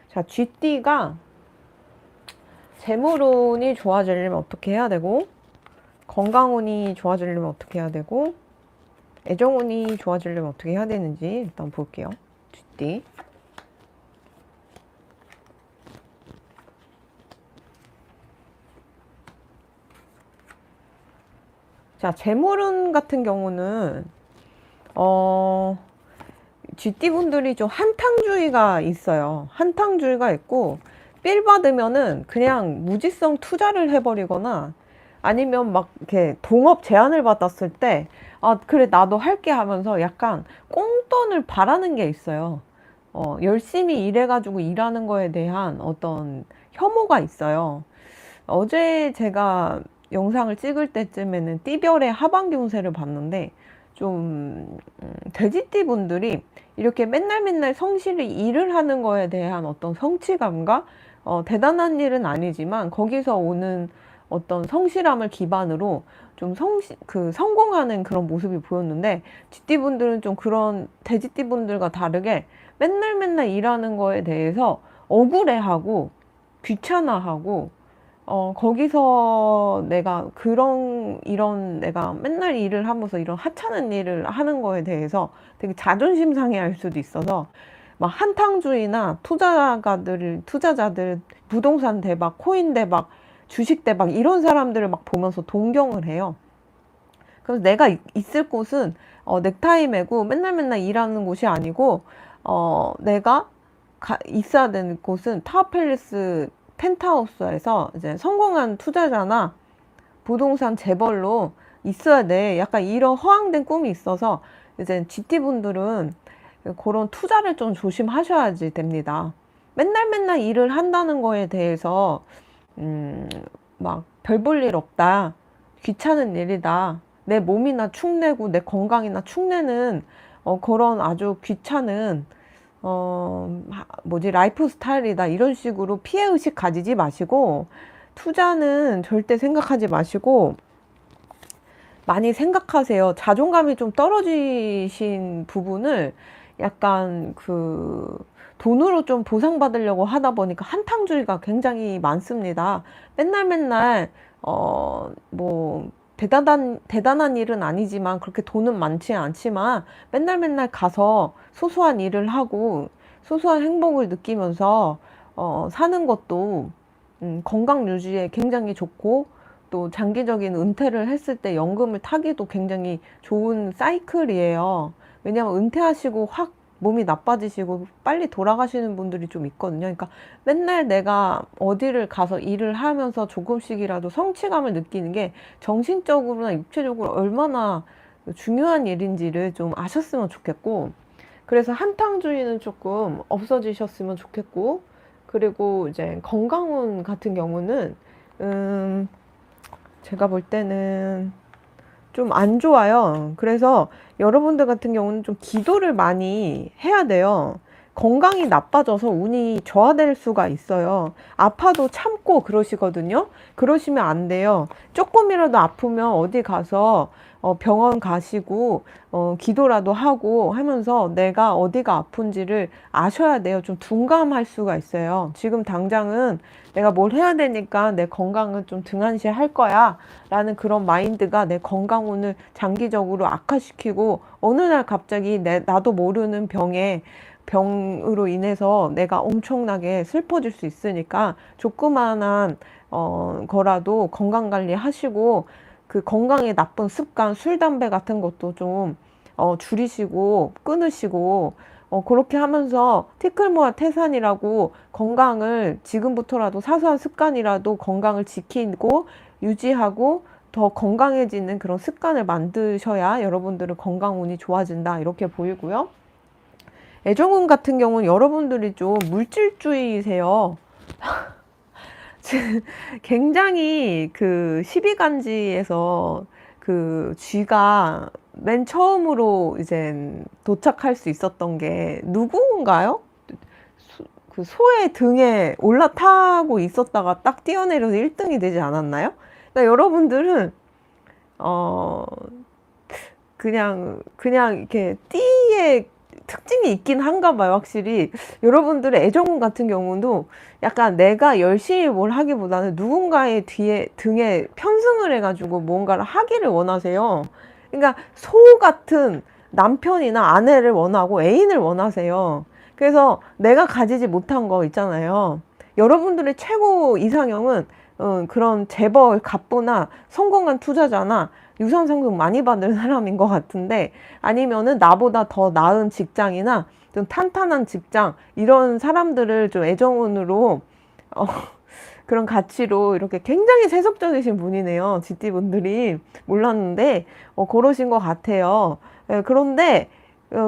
자, 쥐띠가 재물운이 좋아지려면 어떻게 해야 되고, 건강운이 좋아지려면 어떻게 해야 되고, 애정운이 좋아지려면 어떻게 해야 되는지 일단 볼게요. 쥐띠. 자, 재물운 같은 경우는 쥐띠 분들이 좀 한탕주의가 있어요. 한탕주의가 있고, 삘 받으면은 그냥 무지성 투자를 해버리거나, 아니면 막 이렇게 동업 제안을 받았을 때, 아, 그래, 나도 할게 하면서 약간 꽁돈을 바라는 게 있어요. 열심히 일해가지고 일하는 거에 대한 어떤 혐오가 있어요. 어제 제가 영상을 찍을 때쯤에는 띠별의 하반기 운세를 봤는데, 좀 돼지띠 분들이 이렇게 맨날 맨날 성실히 일을 하는 거에 대한 어떤 성취감과, 대단한 일은 아니지만 거기서 오는 어떤 성실함을 기반으로 좀 성공하는 그런 모습이 보였는데, 쥐띠 분들은 좀 그런 돼지띠 분들과 다르게 맨날 맨날 일하는 거에 대해서 억울해하고 귀찮아하고, 거기서 내가 이런 내가 맨날 일을 하면서 이런 하찮은 일을 하는 거에 대해서 되게 자존심 상해할 수도 있어서, 막 한탕주의나 투자자들, 부동산 대박, 코인 대박, 주식 대박, 이런 사람들을 막 보면서 동경을 해요. 그래서 내가 있을 곳은, 넥타이 매고 맨날 맨날 일하는 곳이 아니고, 내가 있어야 되는 곳은 타워팰리스 펜트하우스에서 이제 성공한 투자자나 부동산 재벌로 있어야 돼. 약간 이런 허황된 꿈이 있어서, 이제 GT 분들은 그런 투자를 좀 조심하셔야지 됩니다. 맨날 맨날 일을 한다는 거에 대해서 막 별 볼 일 없다, 귀찮은 일이다, 내 몸이나 축내고 내 건강이나 축내는 그런 아주 귀찮은 라이프 스타일이다, 이런 식으로 피해의식 가지지 마시고, 투자는 절대 생각하지 마시고, 많이 생각하세요. 자존감이 좀 떨어지신 부분을 약간 돈으로 좀 보상받으려고 하다 보니까 한탕주의가 굉장히 많습니다. 맨날 맨날, 대단한 일은 아니지만, 그렇게 돈은 많지 않지만, 맨날 맨날 가서 소소한 일을 하고, 소소한 행복을 느끼면서, 사는 것도, 건강 유지에 굉장히 좋고, 또 장기적인 은퇴를 했을 때 연금을 타기도 굉장히 좋은 사이클이에요. 왜냐하면 은퇴하시고 확 몸이 나빠지시고 빨리 돌아가시는 분들이 좀 있거든요. 그러니까 맨날 내가 어디를 가서 일을 하면서 조금씩이라도 성취감을 느끼는 게 정신적으로나 육체적으로 얼마나 중요한 일인지를 좀 아셨으면 좋겠고, 그래서 한탕주의는 조금 없어지셨으면 좋겠고, 그리고 이제 건강운 같은 경우는, 제가 볼 때는 좀 안 좋아요. 그래서 여러분들 같은 경우는 좀 기도를 많이 해야 돼요. 건강이 나빠져서 운이 저하될 수가 있어요. 아파도 참고 그러시거든요. 그러시면 안 돼요. 조금이라도 아프면 어디 가서 병원 가시고, 기도라도 하고 하면서 내가 어디가 아픈지를 아셔야 돼요. 좀 둔감할 수가 있어요. 지금 당장은 내가 뭘 해야 되니까 내 건강을 좀 등한시 할 거야 라는 그런 마인드가 내 건강운을 장기적으로 악화시키고, 어느 날 갑자기 나도 모르는 병으로 인해서 내가 엄청나게 슬퍼질 수 있으니까, 조그만한 거라도 건강관리 하시고, 그 건강에 나쁜 습관, 술, 담배 같은 것도 좀 줄이시고 끊으시고, 그렇게 하면서 티끌모아 태산이라고, 건강을 지금부터라도 사소한 습관이라도 건강을 지키고 유지하고 더 건강해지는 그런 습관을 만드셔야 여러분들은 건강운이 좋아진다, 이렇게 보이고요. 애정운 같은 경우는 여러분들이 좀 물질주의세요. 굉장히 그 12간지에서 그 쥐가 맨 처음으로 이제 도착할 수 있었던 게 누구인가요? 그 소의 등에 올라타고 있었다가 딱 뛰어내려서 1등이 되지 않았나요? 그러니까 여러분들은 어 그냥 이렇게 특징이 있긴 한가 봐요, 확실히. 여러분들의 애정운 같은 경우도 약간 내가 열심히 뭘 하기보다는 누군가의 등에 편승을 해가지고 뭔가를 하기를 원하세요. 그러니까 소 같은 남편이나 아내를 원하고 애인을 원하세요. 그래서 내가 가지지 못한 거 있잖아요. 여러분들의 최고 이상형은 그런 재벌 갑부나 성공한 투자자나 유선 상속 많이 받는 사람인 것 같은데, 아니면은 나보다 더 나은 직장이나 좀 탄탄한 직장, 이런 사람들을 좀 애정운으로 어, 그런 가치로 이렇게 굉장히 세속적이신 분이네요. GT 분들이. 몰랐는데 그러신 것 같아요. 예, 그런데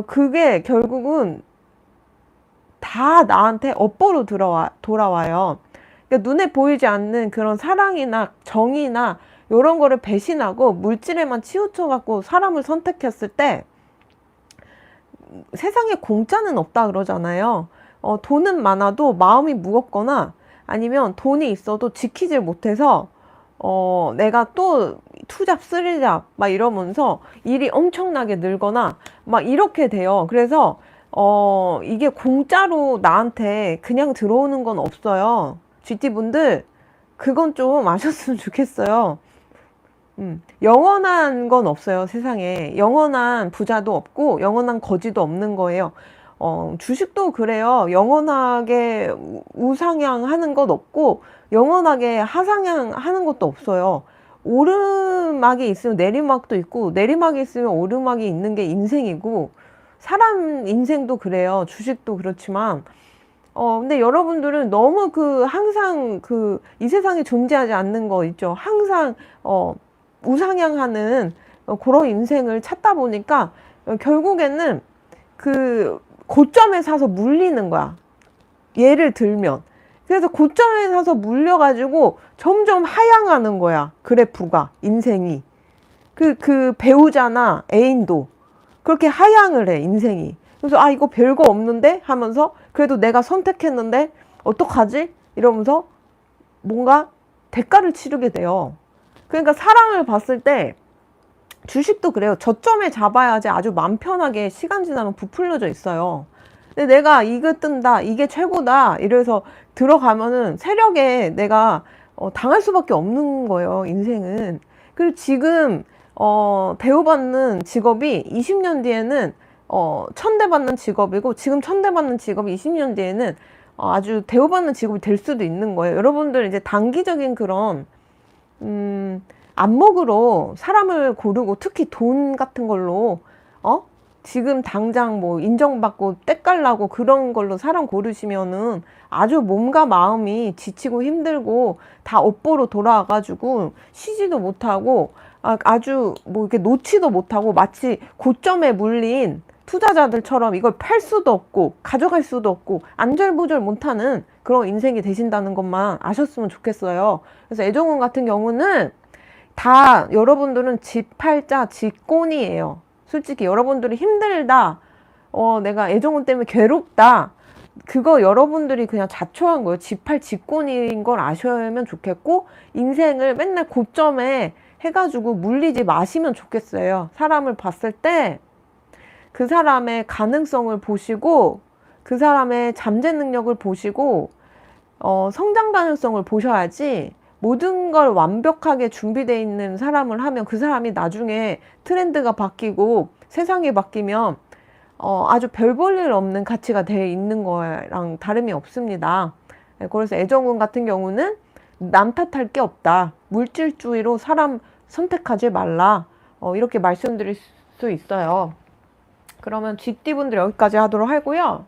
그게 결국은 다 나한테 업보로 돌아와요. 그러니까 눈에 보이지 않는 그런 사랑이나 정의나 이런 거를 배신하고 물질에만 치우쳐갖고 사람을 선택했을 때, 세상에 공짜는 없다 그러잖아요. 돈은 많아도 마음이 무겁거나, 아니면 돈이 있어도 지키질 못해서 내가 또 투잡 쓰리잡 막 이러면서 일이 엄청나게 늘거나 막 이렇게 돼요. 그래서 이게 공짜로 나한테 그냥 들어오는 건 없어요. GT분들, 그건 좀 아셨으면 좋겠어요. 영원한 건 없어요, 세상에. 영원한 부자도 없고, 영원한 거지도 없는 거예요. 주식도 그래요. 영원하게 우상향 하는 것 없고, 영원하게 하상향 하는 것도 없어요. 오르막이 있으면 내리막도 있고, 내리막이 있으면 오르막이 있는 게 인생이고, 사람 인생도 그래요. 주식도 그렇지만. 근데 여러분들은 너무 항상 이 세상에 존재하지 않는 거 있죠. 항상, 우상향하는 그런 인생을 찾다 보니까 결국에는 그 고점에 사서 물리는 거야. 예를 들면. 그래서 고점에 사서 물려가지고 점점 하향하는 거야. 그래프가, 인생이. 그 배우자나 애인도 그렇게 하향을 해, 인생이. 그래서 아, 이거 별거 없는데 하면서 그래도 내가 선택했는데 어떡하지? 이러면서 뭔가 대가를 치르게 돼요. 그러니까 사람을 봤을 때 주식도 그래요. 저점에 잡아야지 아주 맘 편하게 시간 지나면 부풀려져 있어요. 근데 내가 이거 뜬다, 이게 최고다 이래서 들어가면은 세력에 내가 당할 수밖에 없는 거예요, 인생은. 그리고 지금 대우받는 직업이 20년 뒤에는 천대받는 직업이고, 지금 천대받는 직업이 20년 뒤에는 아주 대우받는 직업이 될 수도 있는 거예요. 여러분들 이제 단기적인 그런 안목으로 사람을 고르고, 특히 돈 같은 걸로 어? 지금 당장 뭐 인정받고 때깔나고 그런 걸로 사람 고르시면은 아주 몸과 마음이 지치고 힘들고 다 업보로 돌아와가지고 쉬지도 못하고, 아주 뭐 이렇게 놓지도 못하고 마치 고점에 물린 투자자들처럼 이걸 팔 수도 없고 가져갈 수도 없고 안절부절 못하는 그런 인생이 되신다는 것만 아셨으면 좋겠어요. 그래서 애정운 같은 경우는 다 여러분들은 지팔자 지꼰이에요. 솔직히 여러분들이 힘들다, 내가 애정운 때문에 괴롭다, 그거 여러분들이 그냥 자초한 거예요. 지팔 지꼰인 걸 아셔야면 좋겠고, 인생을 맨날 고점에 해가지고 물리지 마시면 좋겠어요. 사람을 봤을 때 그 사람의 가능성을 보시고, 그 사람의 잠재 능력을 보시고, 성장 가능성을 보셔야지, 모든 걸 완벽하게 준비되어 있는 사람을 하면 그 사람이 나중에 트렌드가 바뀌고 세상이 바뀌면 아주 별 볼 일 없는 가치가 되어 있는 거랑 다름이 없습니다. 그래서 애정운 같은 경우는 남 탓할 게 없다. 물질주의로 사람 선택하지 말라. 이렇게 말씀드릴 수 있어요. 그러면 GT분들 여기까지 하도록 하고요.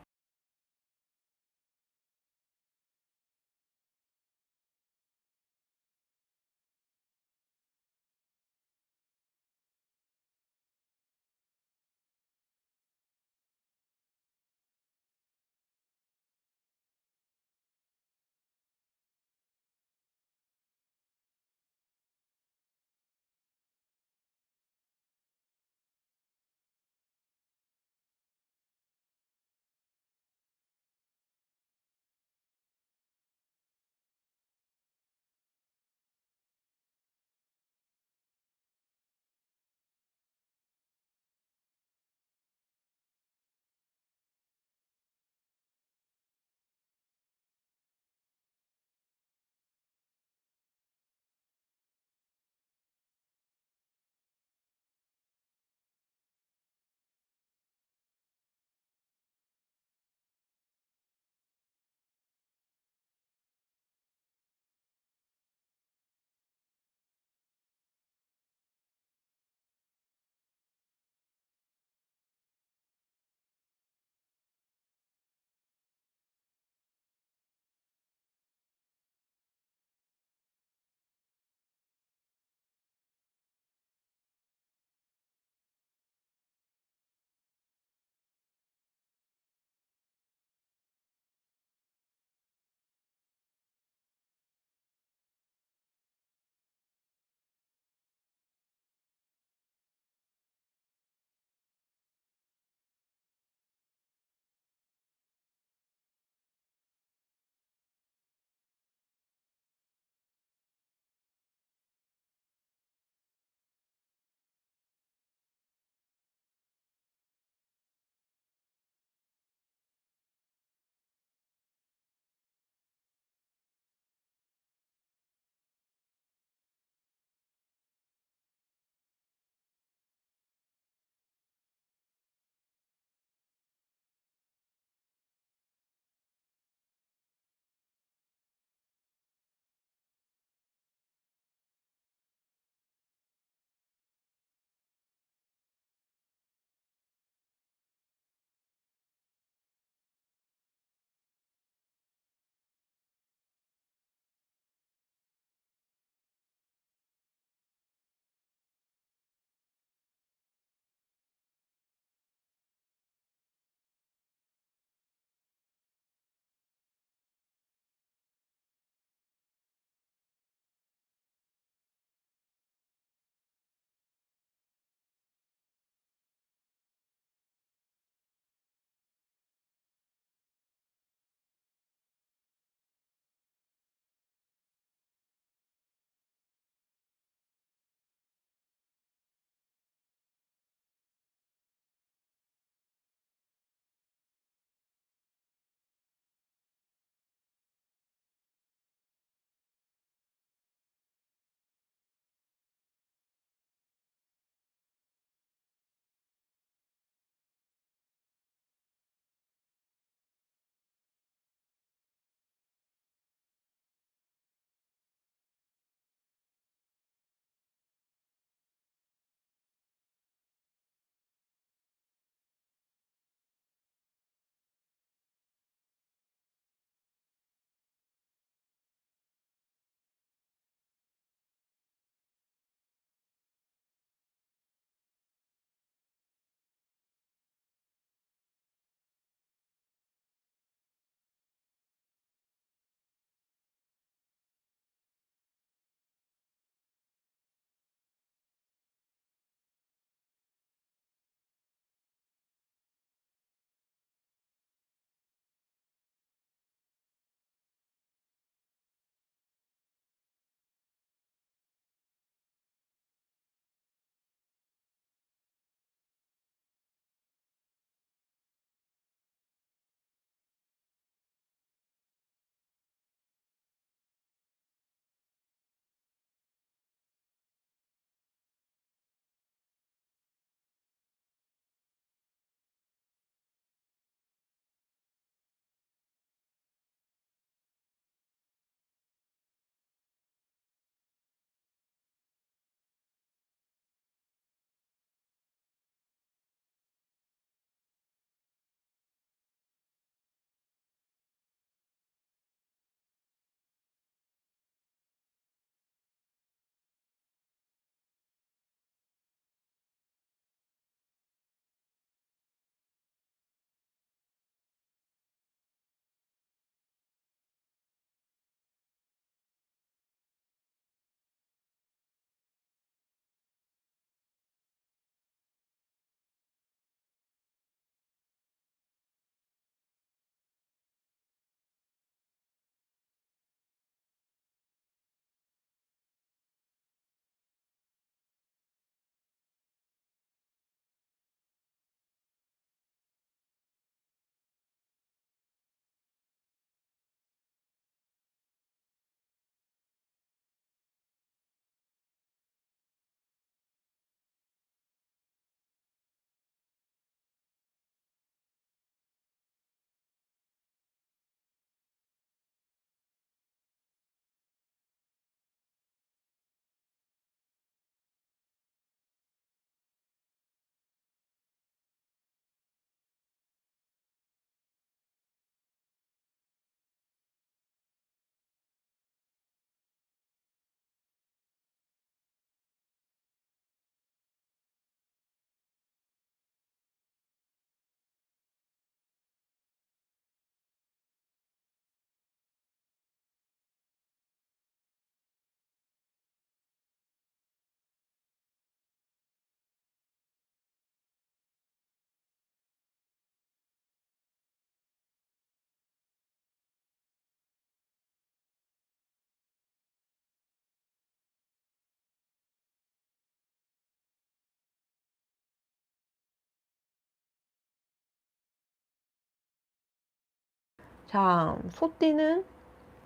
자, 소띠는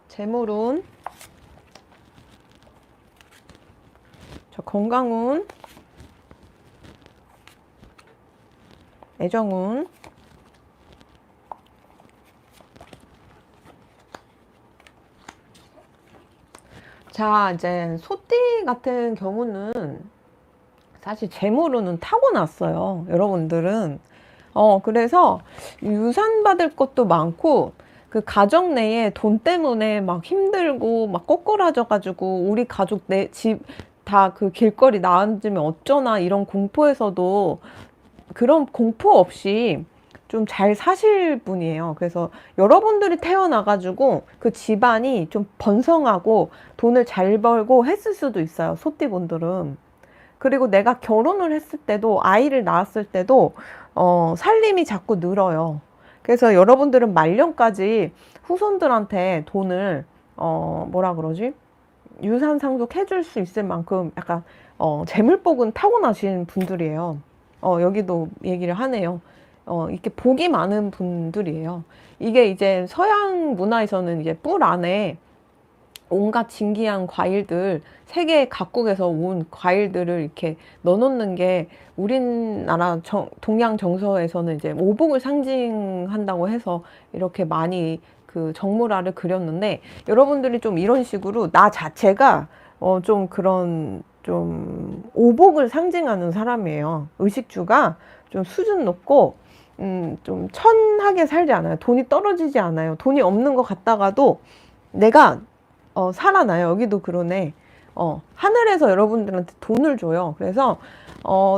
재물운, 자, 건강운, 애정운, 자, 이제 소띠 같은 경우는 사실 재물운은 타고났어요. 여러분들은. 그래서 유산받을 것도 많고, 그 가정 내에 돈 때문에 막 힘들고, 막 꼬꾸라져가지고, 우리 가족 내 집, 다 그 길거리 나앉으면 어쩌나 이런 공포에서도 그런 공포 없이 좀 잘 사실 분이에요. 그래서 여러분들이 태어나가지고 그 집안이 좀 번성하고 돈을 잘 벌고 했을 수도 있어요. 소띠분들은. 그리고 내가 결혼을 했을 때도 아이를 낳았을 때도 살림이 자꾸 늘어요. 그래서 여러분들은 말년까지 후손들한테 돈을 뭐라 그러지? 유산 상속해 줄 수 있을 만큼 약간 재물복은 타고나신 분들이에요. 여기도 얘기를 하네요. 이렇게 복이 많은 분들이에요. 이게 이제 서양 문화에서는 이제 뿔 안에 온갖 진귀한 과일들, 세계 각국에서 온 과일들을 이렇게 넣어놓는 게 우리나라 동양 정서에서는 이제 오복을 상징한다고 해서 이렇게 많이 그 정물화를 그렸는데, 여러분들이 좀 이런 식으로 나 자체가 좀 그런 좀 오복을 상징하는 사람이에요. 의식주가 좀 수준 높고 좀 천하게 살지 않아요. 돈이 떨어지지 않아요. 돈이 없는 것 같다가도 내가 살아나요. 여기도 그러네. 하늘에서 여러분들한테 돈을 줘요. 그래서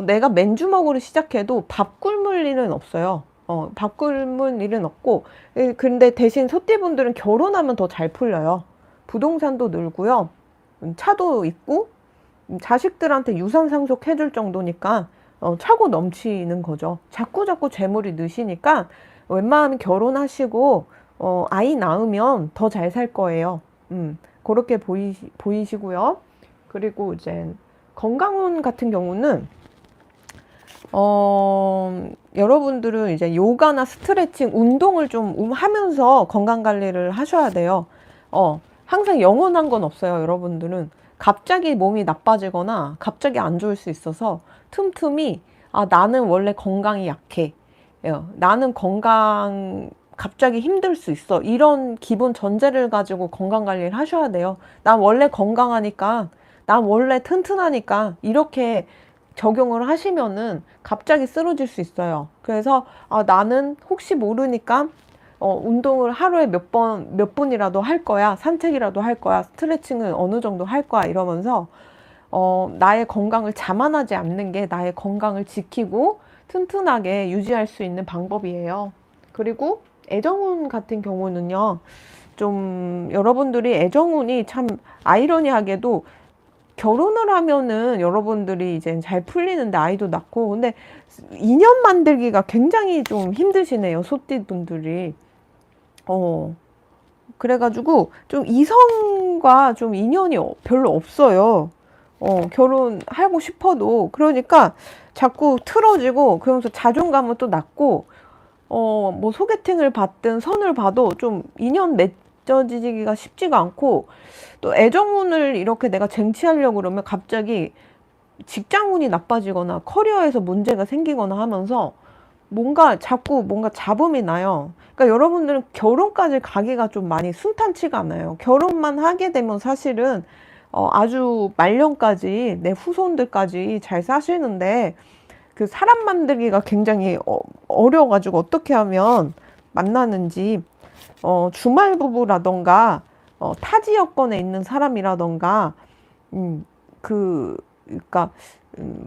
내가 맨주먹으로 시작해도 밥 굶을 일은 없어요. 밥 굶을 일은 없고, 근데 대신 소띠분들은 결혼하면 더 잘 풀려요. 부동산도 늘고요. 차도 있고, 자식들한테 유산 상속해줄 정도니까 차고 넘치는 거죠. 자꾸 재물이 느시니까 웬만하면 결혼하시고 아이 낳으면 더 잘 살 거예요. 그렇게 보이시고요. 그리고 이제 건강운 같은 경우는 여러분들은 이제 요가나 스트레칭, 운동을 좀 하면서 건강 관리를 하셔야 돼요. 항상 영원한 건 없어요. 여러분들은 갑자기 몸이 나빠지거나 갑자기 안 좋을 수 있어서 틈틈이 나는 원래 건강이 약해. 나는 갑자기 힘들 수 있어. 이런 기본 전제를 가지고 건강 관리를 하셔야 돼요. 난 원래 건강하니까, 난 원래 튼튼하니까 이렇게 적용을 하시면은 갑자기 쓰러질 수 있어요. 그래서 나는 혹시 모르니까 운동을 하루에 몇 분이라도 할 거야. 산책이라도 할 거야. 스트레칭은 어느 정도 할 거야. 이러면서 나의 건강을 자만하지 않는 게 나의 건강을 지키고 튼튼하게 유지할 수 있는 방법이에요. 그리고 애정운 같은 경우는요, 좀 여러분들이 애정운이 참 아이러니하게도 결혼을 하면은 여러분들이 이제 잘 풀리는데 아이도 낳고, 근데 인연 만들기가 굉장히 좀 힘드시네요. 소띠 분들이. 그래가지고 좀 이성과 좀 인연이 별로 없어요. 결혼하고 싶어도. 그러니까 자꾸 틀어지고, 그러면서 자존감은 또 낮고, 뭐 소개팅을 받든 선을 봐도 좀 인연 맺어지기가 쉽지가 않고, 또 애정운을 이렇게 내가 쟁취하려고 그러면 갑자기 직장운이 나빠지거나 커리어에서 문제가 생기거나 하면서 자꾸 뭔가 잡음이 나요. 그러니까 여러분들은 결혼까지 가기가 좀 많이 순탄치가 않아요. 결혼만 하게 되면 사실은 아주 말년까지 내 후손들까지 잘 사시는데, 그 사람 만들기가 굉장히 어려워가지고 어떻게 하면 만나는지, 주말 부부라던가 타 지역권에 있는 사람이라던가 그러니까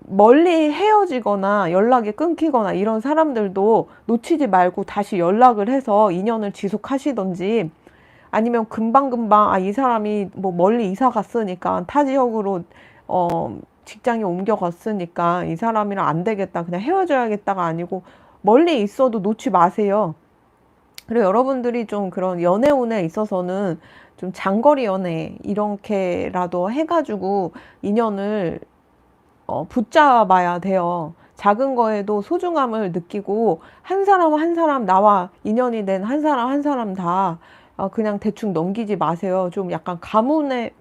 멀리 헤어지거나 연락이 끊기거나 이런 사람들도 놓치지 말고 다시 연락을 해서 인연을 지속하시던지, 아니면 금방금방 이 사람이 뭐 멀리 이사 갔으니까 타 지역으로 직장에 옮겨갔으니까 이 사람이랑 안 되겠다, 그냥 헤어져야겠다가 아니고 멀리 있어도 놓지 마세요. 그리고 여러분들이 좀 그런 연애운에 있어서는 좀 장거리 연애 이렇게라도 해가지고 인연을 붙잡아야 돼요. 작은 거에도 소중함을 느끼고 한 사람 한 사람 나와 인연이 된 한 사람 한 사람 다 그냥 대충 넘기지 마세요. 좀 약간 가뭄에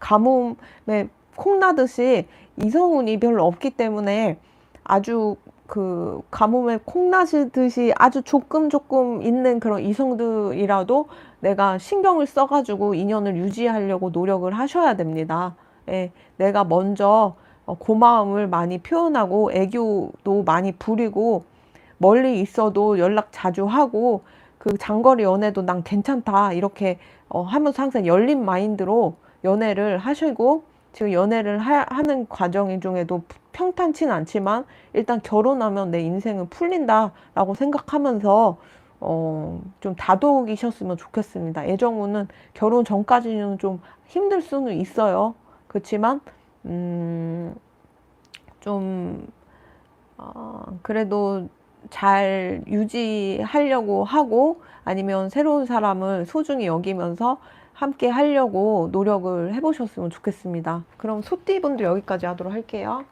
콩나듯이 이성운이 별로 없기 때문에 아주 그 가뭄에 콩나시듯이 아주 조금 있는 그런 이성들이라도 내가 신경을 써가지고 인연을 유지하려고 노력을 하셔야 됩니다. 예, 내가 먼저 고마움을 많이 표현하고 애교도 많이 부리고 멀리 있어도 연락 자주 하고 그 장거리 연애도 난 괜찮다 이렇게 하면서 항상 열린 마인드로 연애를 하시고 지금 연애를 하는 과정 중에도 평탄치는 않지만 일단 결혼하면 내 인생은 풀린다라고 생각하면서 좀 다독이셨으면 좋겠습니다. 애정우는 결혼 전까지는 좀 힘들 수는 있어요. 그렇지만 음, 좀 그래도 잘 유지하려고 하고 아니면 새로운 사람을 소중히 여기면서 함께 하려고 노력을 해보셨으면 좋겠습니다. 그럼 소띠분들 여기까지 하도록 할게요.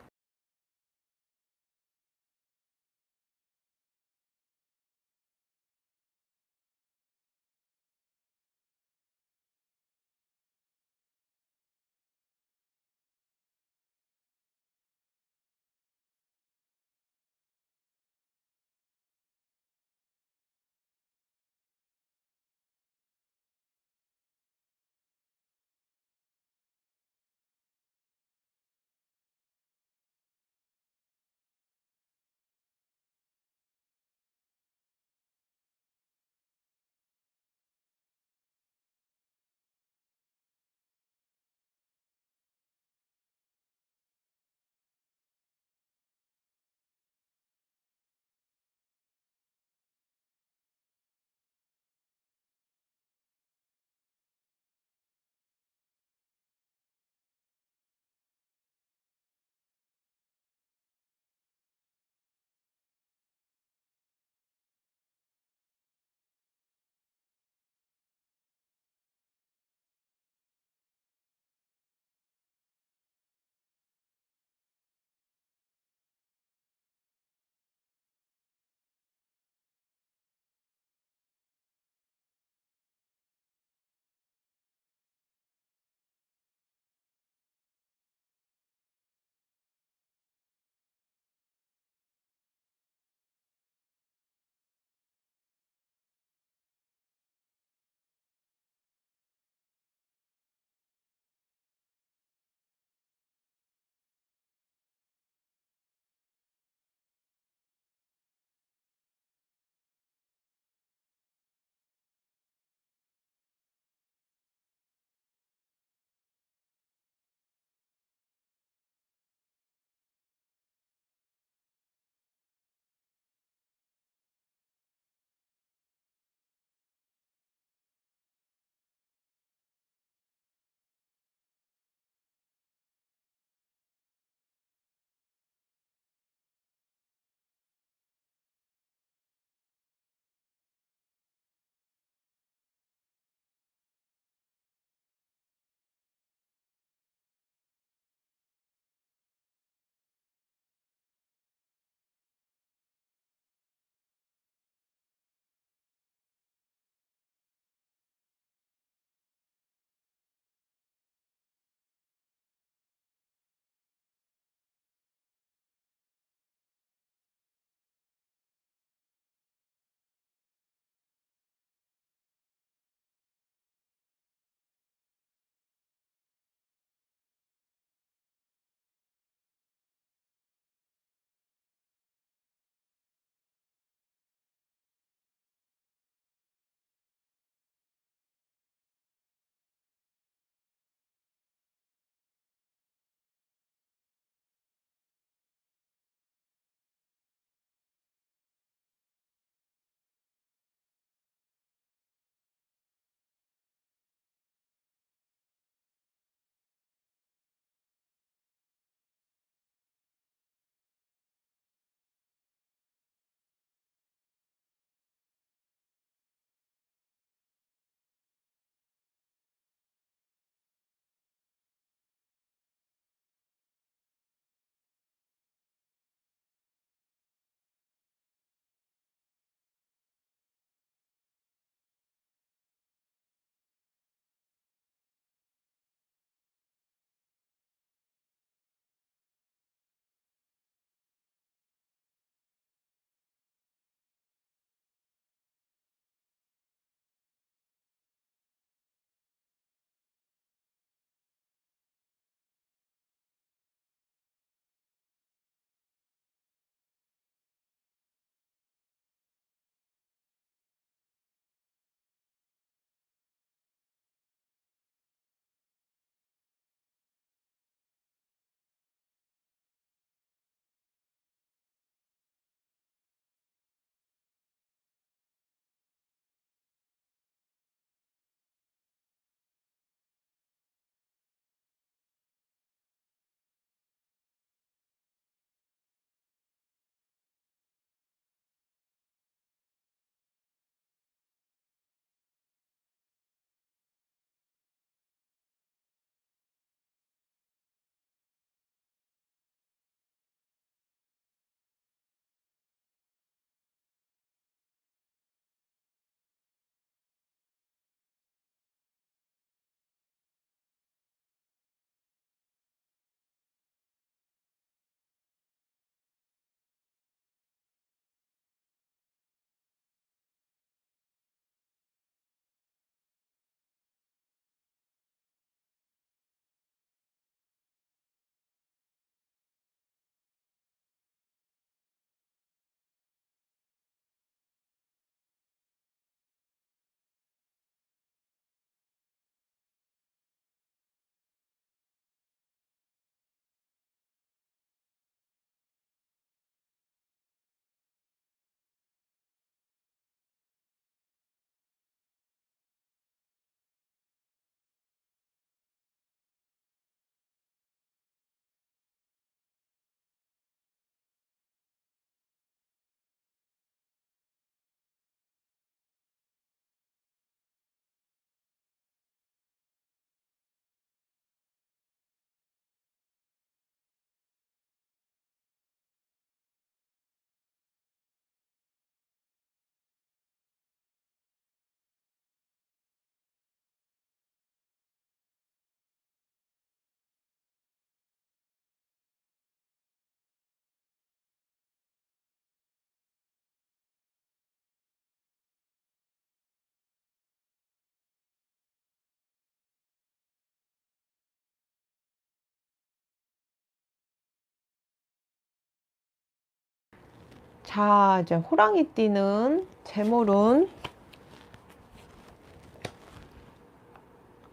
자, 이제 호랑이띠는 재물운,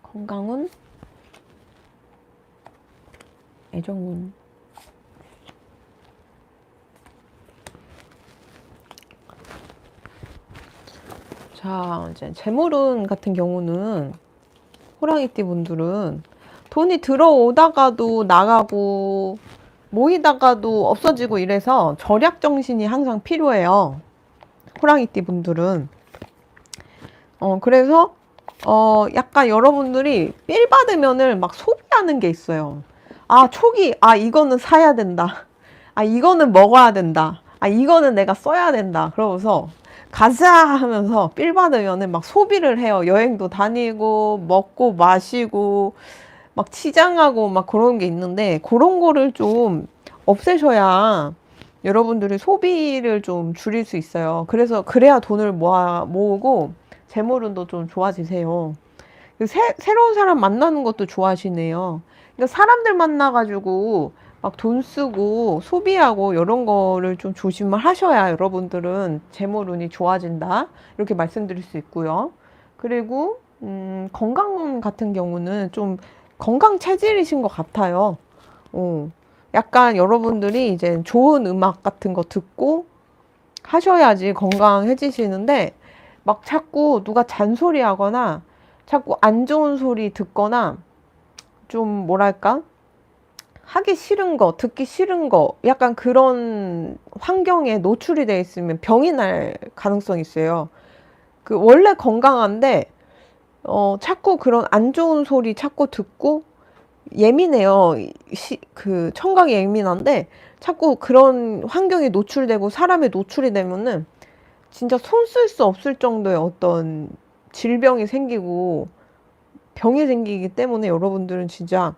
건강운, 애정운. 자, 이제 재물운 같은 경우는 호랑이띠 분들은 돈이 들어오다가도 나가고 모이다가도 없어지고 이래서 절약 정신이 항상 필요해요. 호랑이띠 분들은. 그래서 약간 여러분들이 삘 받으면은 막 소비하는 게 있어요. 아, 촉이, 아, 이거는 사야 된다. 아, 이거는 먹어야 된다. 아, 이거는 내가 써야 된다. 그러면서 가자 하면서 삘 받으면은 막 소비를 해요. 여행도 다니고, 먹고, 마시고, 막 치장하고 막 그런 게 있는데, 그런 거를 좀 없애셔야 여러분들이 소비를 좀 줄일 수 있어요. 그래서, 그래야 돈을 모으고, 재물운도 좀 좋아지세요. 새로운 사람 만나는 것도 좋아하시네요. 그러니까 사람들 만나가지고 막 돈 쓰고 소비하고 이런 거를 좀 조심을 하셔야 여러분들은 재물운이 좋아진다. 이렇게 말씀드릴 수 있고요. 그리고, 건강 같은 경우는 좀 건강 체질이신 것 같아요. 어, 약간 여러분들이 이제 좋은 음악 같은 거 듣고 하셔야지 건강해지시는데 막 자꾸 누가 잔소리 하거나 자꾸 안 좋은 소리 듣거나 좀 뭐랄까? 하기 싫은 거, 듣기 싫은 거, 약간 그런 환경에 노출이 돼 있으면 병이 날 가능성이 있어요. 그 원래 건강한데, 자꾸 그런 안 좋은 소리 자꾸 듣고 예민해요. 그 청각이 예민한데 자꾸 그런 환경에 노출되고 사람에 노출이 되면은 진짜 손 쓸 수 없을 정도의 어떤 질병이 생기고 병이 생기기 때문에 여러분들은 진짜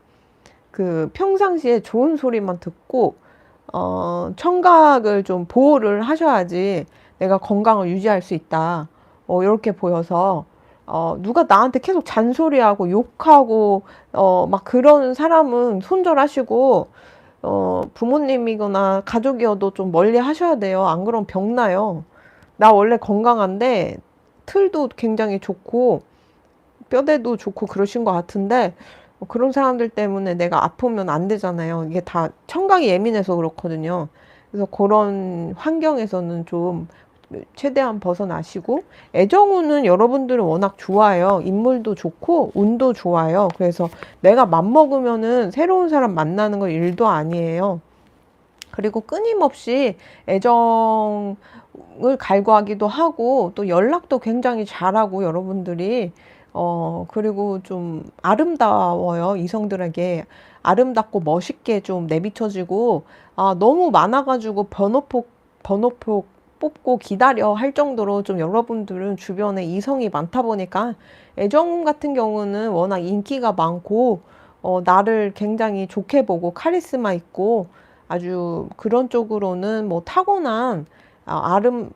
그 평상시에 좋은 소리만 듣고 청각을 좀 보호를 하셔야지 내가 건강을 유지할 수 있다. 이렇게 보여서 누가 나한테 계속 잔소리하고 욕하고 막 그런 사람은 손절하시고 부모님이거나 가족이어도 좀 멀리 하셔야 돼요. 안 그러면 병 나요. 나 원래 건강한데 틀도 굉장히 좋고 뼈대도 좋고 그러신 것 같은데 그런 사람들 때문에 내가 아프면 안 되잖아요. 이게 다 청각이 예민해서 그렇거든요. 그래서 그런 환경에서는 좀 최대한 벗어나시고 애정운은 여러분들은 워낙 좋아요. 인물도 좋고 운도 좋아요. 그래서 내가 맘먹으면은 새로운 사람 만나는 건 일도 아니에요. 그리고 끊임없이 애정을 갈구하기도 하고 또 연락도 굉장히 잘하고 여러분들이 그리고 좀 아름다워요. 이성들에게 아름답고 멋있게 좀 내비쳐지고 너무 많아가지고 번호폭 뽑고 기다려 할 정도로 좀 여러분들은 주변에 이성이 많다 보니까 애정 같은 경우는 워낙 인기가 많고 나를 굉장히 좋게 보고 카리스마 있고 아주 그런 쪽으로는 뭐 타고난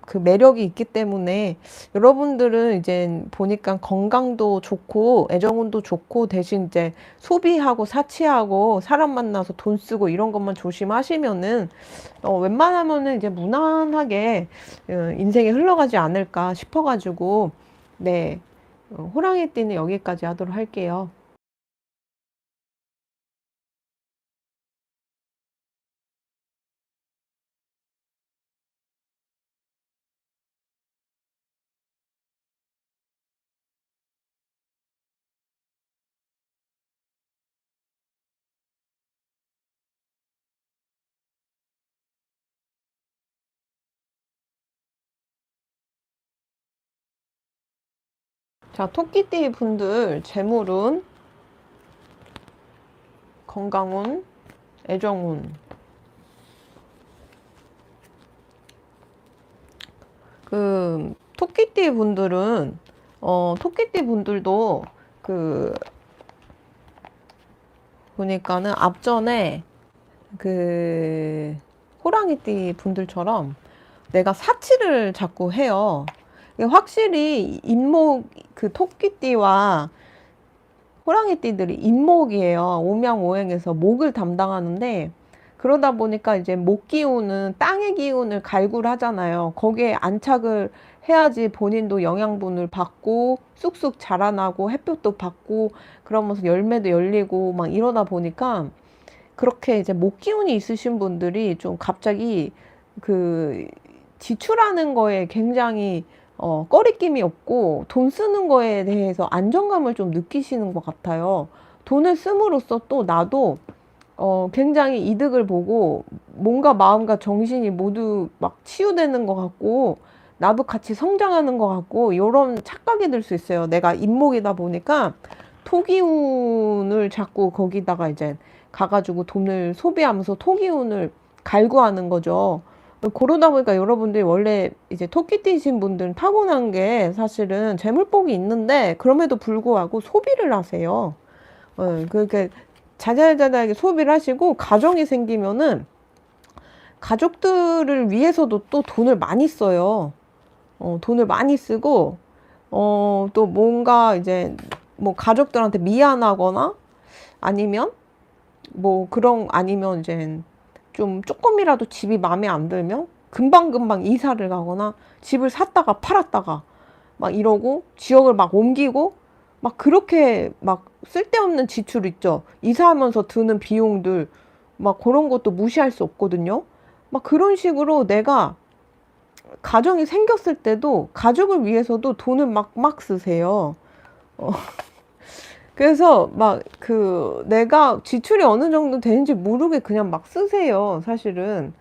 그 매력이 있기 때문에 여러분들은 이제 보니까 건강도 좋고 애정운도 좋고 대신 이제 소비하고 사치하고 사람 만나서 돈 쓰고 이런 것만 조심하시면은 웬만하면은 이제 무난하게 인생이 흘러가지 않을까 싶어가지고 네, 호랑이띠는 여기까지 하도록 할게요. 자, 토끼띠 분들 재물운, 건강운, 애정운. 그 토끼띠 분들은 토끼띠 분들도 그 보니까는 앞전에 그 호랑이띠 분들처럼 내가 사치를 자꾸 해요. 이게 확실히 인목 그 토끼띠와 호랑이띠들이 인목이에요. 오명오행에서 목을 담당하는데 그러다 보니까 이제 목 기운은 땅의 기운을 갈구를 하잖아요. 거기에 안착을 해야지 본인도 영양분을 받고 쑥쑥 자라나고 햇볕도 받고 그러면서 열매도 열리고 막 이러다 보니까 그렇게 이제 목 기운이 있으신 분들이 좀 갑자기 그 지출하는 거에 굉장히 꺼리낌이 없고 돈 쓰는 거에 대해서 안정감을 좀 느끼시는 것 같아요. 돈을 씀으로써 또 나도 굉장히 이득을 보고 몸과 마음과 정신이 모두 막 치유되는 것 같고 나도 같이 성장하는 것 같고 이런 착각이 들 수 있어요. 내가 인목이다 보니까 토기운을 자꾸 거기다가 이제 가가지고 돈을 소비하면서 토기운을 갈구하는 거죠. 그러다 보니까 여러분들이 원래 이제 토끼띠신 분들은 타고난 게 사실은 재물복이 있는데 그럼에도 불구하고 소비를 하세요. 그렇게 자잘자잘하게 소비를 하시고 가정이 생기면은 가족들을 위해서도 또 돈을 많이 써요. 돈을 많이 쓰고 또 뭔가 이제 뭐 가족들한테 미안하거나 아니면 뭐 그런 아니면 이제 좀 조금이라도 집이 마음에 안 들면 금방금방 이사를 가거나 집을 샀다가 팔았다가 막 이러고 지역을 막 옮기고 막 그렇게 막 쓸데없는 지출 있죠. 이사하면서 드는 비용들 막 그런 것도 무시할 수 없거든요. 막 그런 식으로 내가 가정이 생겼을 때도 가족을 위해서도 돈을 막 쓰세요. 그래서 막 내가 지출이 어느 정도 되는지 모르게 그냥 막 쓰세요, 사실은.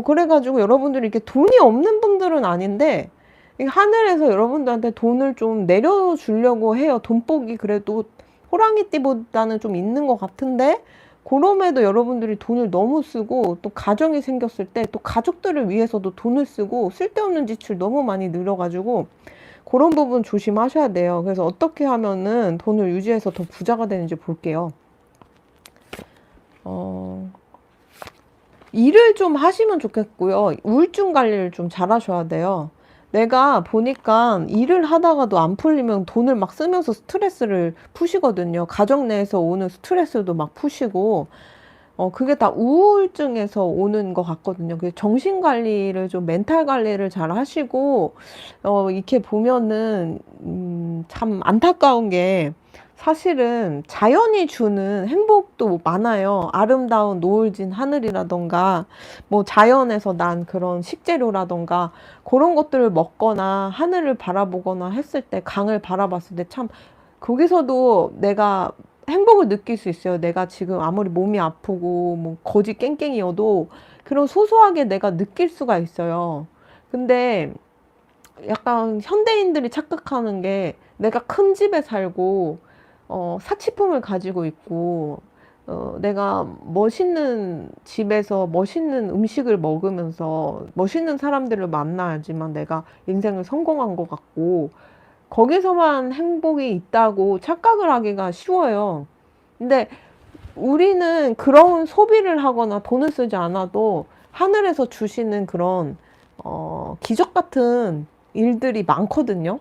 그래가지고 여러분들이 이렇게 돈이 없는 분들은 아닌데, 하늘에서 여러분들한테 돈을 좀 내려주려고 해요. 돈복이 그래도 호랑이띠보다는 좀 있는 것 같은데, 그럼에도 여러분들이 돈을 너무 쓰고, 또 가정이 생겼을 때 또 가족들을 위해서도 돈을 쓰고, 쓸데없는 지출 너무 많이 늘어가지고, 그런 부분 조심하셔야 돼요. 그래서 어떻게 하면은 돈을 유지해서 더 부자가 되는지 볼게요. 일을 좀 하시면 좋겠고요. 우울증 관리를 좀 잘 하셔야 돼요. 내가 보니까 일을 하다가도 안 풀리면 돈을 막 쓰면서 스트레스를 푸시거든요. 가정 내에서 오는 스트레스도 막 푸시고, 그게 다 우울증에서 오는 것 같거든요. 그 정신 관리를 좀 멘탈 관리를 잘 하시고, 이렇게 보면은, 참 안타까운 게 사실은 자연이 주는 행복도 많아요. 아름다운 노을진 하늘이라던가, 뭐 자연에서 난 그런 식재료라던가, 그런 것들을 먹거나 하늘을 바라보거나 했을 때, 강을 바라봤을 때 참, 거기서도 내가 행복을 느낄 수 있어요. 내가 지금 아무리 몸이 아프고 뭐 거지 깽깽이어도 그런 소소하게 내가 느낄 수가 있어요. 근데 약간 현대인들이 착각하는 게 내가 큰 집에 살고 사치품을 가지고 있고 내가 멋있는 집에서 멋있는 음식을 먹으면서 멋있는 사람들을 만나야지만 내가 인생을 성공한 것 같고 거기서만 행복이 있다고 착각을 하기가 쉬워요. 근데 우리는 그런 소비를 하거나 돈을 쓰지 않아도 하늘에서 주시는 그런 기적 같은 일들이 많거든요.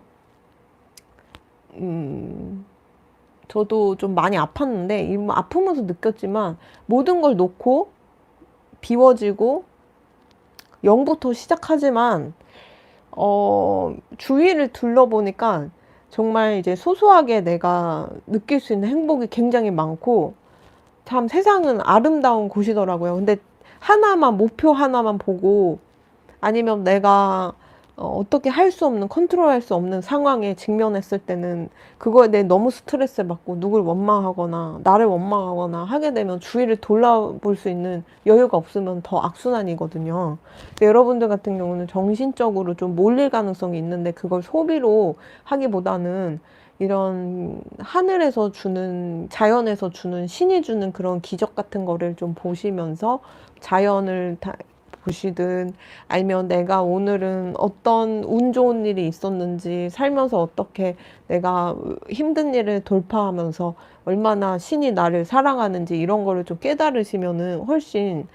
저도 좀 많이 아팠는데 아프면서 느꼈지만 모든 걸 놓고 비워지고 0부터 시작하지만 주위를 둘러보니까 정말 이제 소소하게 내가 느낄 수 있는 행복이 굉장히 많고 참 세상은 아름다운 곳이더라고요. 근데 하나만 목표 하나만 보고 아니면 내가 어떻게 할 수 없는 컨트롤할 수 없는 상황에 직면했을 때는 그거에 대해 너무 스트레스를 받고 누굴 원망하거나 나를 원망하거나 하게 되면 주위를 돌아볼 수 있는 여유가 없으면 더 악순환이거든요. 여러분들 같은 경우는 정신적으로 좀 몰릴 가능성이 있는데 그걸 소비로 하기보다는 이런 하늘에서 주는 자연에서 주는 신이 주는 그런 기적 같은 거를 좀 보시면서 자연을 보시든 아니면 내가 오늘은 어떤 운 좋은 일이 있었는지 살면서 어떻게 내가 힘든 일을 돌파하면서 얼마나 신이 나를 사랑하는지 이런 거를 좀 깨달으시면은 훨씬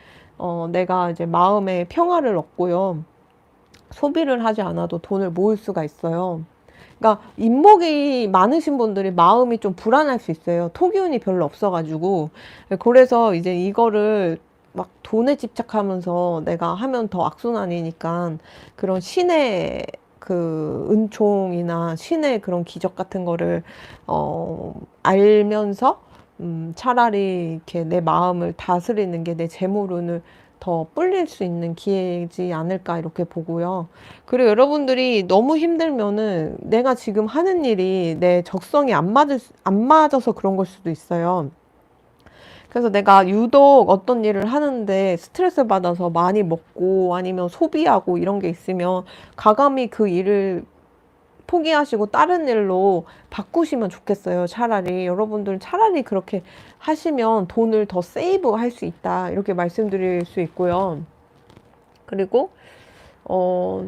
내가 이제 마음의 평화를 얻고요. 소비를 하지 않아도 돈을 모을 수가 있어요. 그러니까 인목이 많으신 분들이 마음이 좀 불안할 수 있어요. 토기운이 별로 없어가지고. 그래서 이제 이거를 막 돈에 집착하면서 내가 하면 더 악순환이니까 그런 신의 그 은총이나 신의 그런 기적 같은 거를 알면서 차라리 이렇게 내 마음을 다스리는 게 내 재물운을 더 불릴 수 있는 기회이지 않을까 이렇게 보고요. 그리고 여러분들이 너무 힘들면은 내가 지금 하는 일이 내 적성이 안 맞아서 그런 걸 수도 있어요. 그래서 내가 유독 어떤 일을 하는데 스트레스 받아서 많이 먹고 아니면 소비하고 이런 게 있으면 과감히 그 일을 포기하시고 다른 일로 바꾸시면 좋겠어요. 차라리 여러분들은 차라리 그렇게 하시면 돈을 더 세이브 할 수 있다 이렇게 말씀드릴 수 있고요. 그리고 어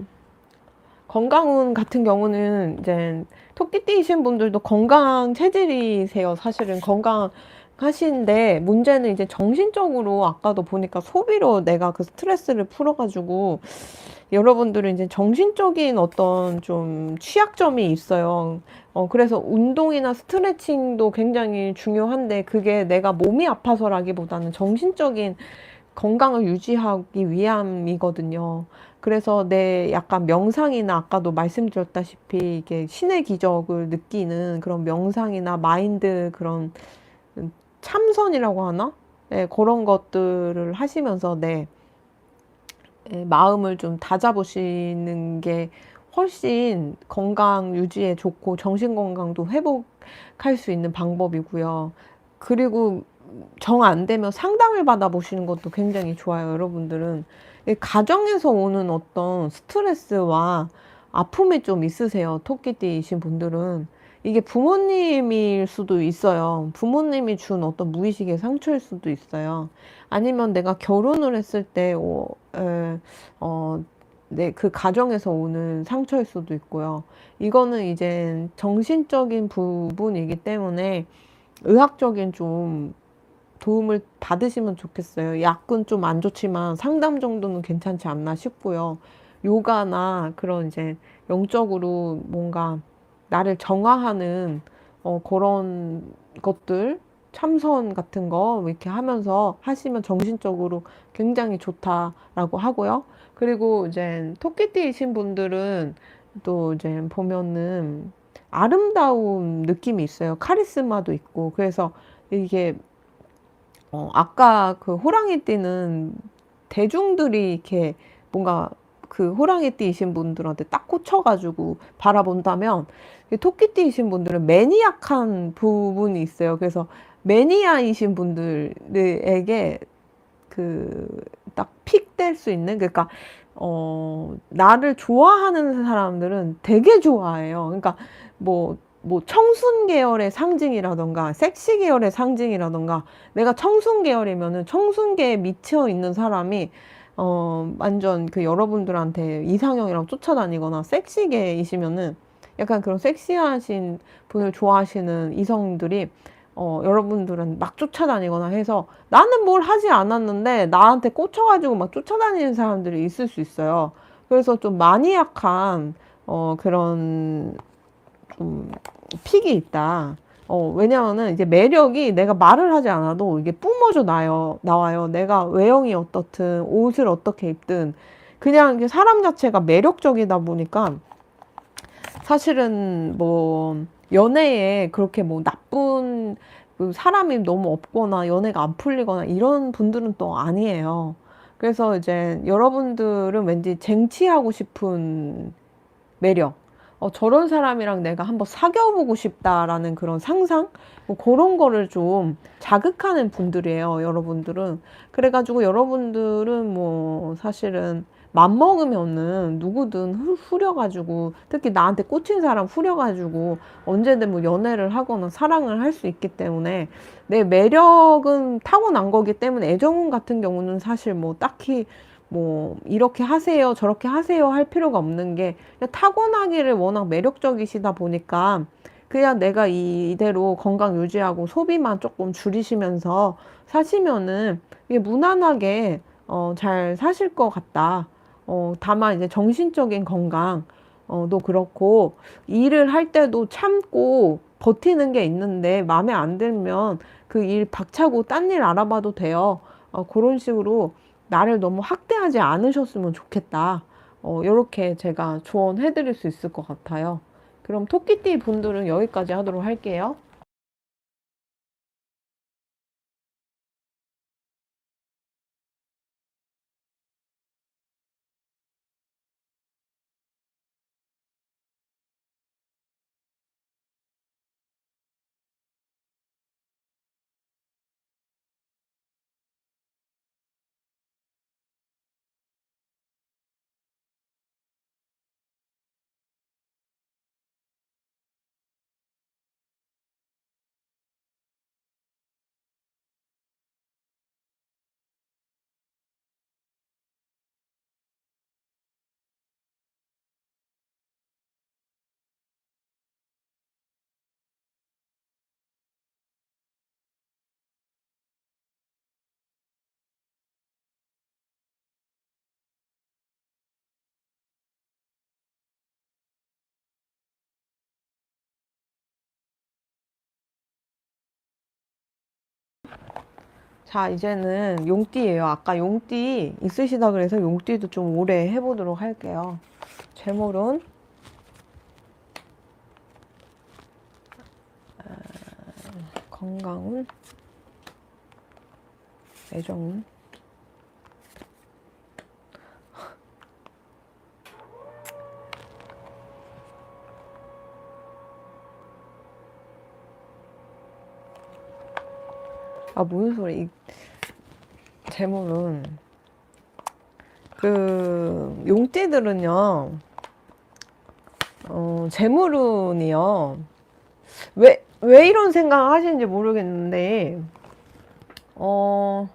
건강운 같은 경우는 이제 토끼띠이신 분들도 건강 체질이세요. 사실은 건강하신데 문제는 이제 정신적으로 아까도 보니까 소비로 내가 그 스트레스를 풀어가지고 여러분들은 이제 정신적인 어떤 좀 취약점이 있어요. 그래서 운동이나 스트레칭도 굉장히 중요한데 그게 내가 몸이 아파서라기보다는 정신적인 건강을 유지하기 위함이거든요. 그래서 내 약간 명상이나 아까도 말씀드렸다시피 이게 신의 기적을 느끼는 그런 명상이나 마인드 그런 참선이라고 하나? 네, 그런 것들을 하시면서 내 마음을 좀 다잡으시는 게 훨씬 건강 유지에 좋고 정신 건강도 회복할 수 있는 방법이고요. 그리고 정 안 되면 상담을 받아보시는 것도 굉장히 좋아요. 여러분들은 가정에서 오는 어떤 스트레스와 아픔이 좀 있으세요. 토끼띠이신 분들은 이게 부모님일 수도 있어요. 부모님이 준 어떤 무의식의 상처일 수도 있어요. 아니면 내가 결혼을 했을 때 네, 그 가정에서 오는 상처일 수도 있고요. 이거는 이제 정신적인 부분이기 때문에 의학적인 좀 도움을 받으시면 좋겠어요. 약은 좀 안 좋지만 상담 정도는 괜찮지 않나 싶고요. 요가나 그런 이제 영적으로 뭔가 나를 정화하는 그런 것들, 참선 같은 거 이렇게 하면서 하시면 정신적으로 굉장히 좋다라고 하고요. 그리고 이제 토끼띠이신 분들은 또 이제 보면은 아름다운 느낌이 있어요. 카리스마도 있고. 그래서 이게 아까 그 호랑이띠는 대중들이 이렇게 뭔가 그 호랑이띠이신 분들한테 딱 꽂혀가지고 바라본다면 토끼띠이신 분들은 매니악한 부분이 있어요. 그래서 매니아이신 분들에게 그 딱 픽될 수 있는 그러니까 나를 좋아하는 사람들은 되게 좋아해요. 그러니까 뭐 청순 계열의 상징이라던가 섹시 계열의 상징이라던가 내가 청순 계열이면은 청순계에 미쳐 있는 사람이 완전 그 여러분들한테 이상형이랑 쫓아다니거나 섹시계이시면은 약간 그런 섹시하신 분을 좋아하시는 이성들이 여러분들은 막 쫓아다니거나 해서 나는 뭘 하지 않았는데 나한테 꽂혀가지고 막 쫓아다니는 사람들이 있을 수 있어요. 그래서 좀 마니악한 그런 좀 픽이 있다. 왜냐면은 이제 매력이 내가 말을 하지 않아도 이게 뿜어져 나와요. 내가 외형이 어떻든 옷을 어떻게 입든 그냥 이게 사람 자체가 매력적이다 보니까 사실은 뭐 연애에 그렇게 뭐 나쁜 그 사람이 너무 없거나 연애가 안 풀리거나 이런 분들은 또 아니에요. 그래서 이제 여러분들은 왠지 쟁취하고 싶은 매력. 저런 사람이랑 내가 한번 사귀어보고 싶다라는 그런 상상? 뭐 그런 거를 좀 자극하는 분들이에요, 여러분들은. 그래가지고 여러분들은 뭐 사실은 맘먹으면은 누구든 후려가지고 특히 나한테 꽂힌 사람 후려가지고 언제든 뭐 연애를 하거나 사랑을 할 수 있기 때문에 내 매력은 타고난 거기 때문에 애정운 같은 경우는 사실 뭐 딱히 뭐 이렇게 하세요 저렇게 하세요 할 필요가 없는 게 그냥 타고나기를 워낙 매력적이시다 보니까 그냥 내가 이대로 건강 유지하고 소비만 조금 줄이시면서 사시면은 이게 무난하게 잘 사실 것 같다. 다만 이제 정신적인 건강 도 그렇고 일을 할 때도 참고 버티는 게 있는데 마음에 안 들면 그 일 박차고 딴 일 알아봐도 돼요. 그런 식으로 나를 너무 학대하지 않으셨으면 좋겠다. 요렇게 제가 조언해 드릴 수 있을 것 같아요. 그럼 토끼띠 분들은 여기까지 하도록 할게요. 자, 이제는 용띠예요. 아까 용띠 있으시다 그래서 용띠도 좀 오래 해보도록 할게요. 재물은 건강은 애정은 무슨 소리. 재물은 그 용띠들은요, 재물운이요. 왜 이런 생각을 하시는지 모르겠는데, 어,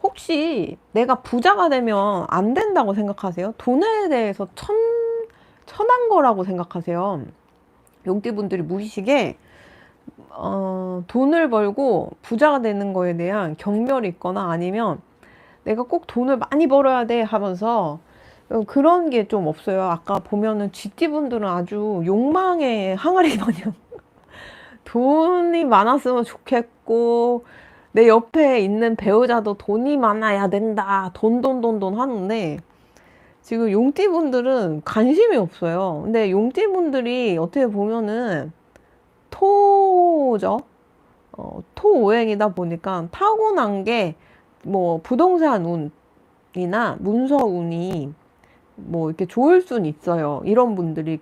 혹시 내가 부자가 되면 안 된다고 생각하세요? 돈에 대해서 천한 거라고 생각하세요? 용띠분들이 무의식에, 돈을 벌고 부자가 되는 거에 대한 경멸이 있거나 아니면 내가 꼭 돈을 많이 벌어야 돼 하면서 그런 게 좀 없어요. 아까 보면은 GT분들은 아주 욕망의 항아리 마냥 돈이 많았으면 좋겠고 내 옆에 있는 배우자도 돈이 많아야 된다. 돈 하는데 지금 용띠분들은 관심이 없어요. 근데 용띠분들이 어떻게 보면은 토죠. 토오행이다 보니까 타고난 게 뭐 부동산 운이나 문서 운이 뭐 이렇게 좋을 순 있어요. 이런 분들이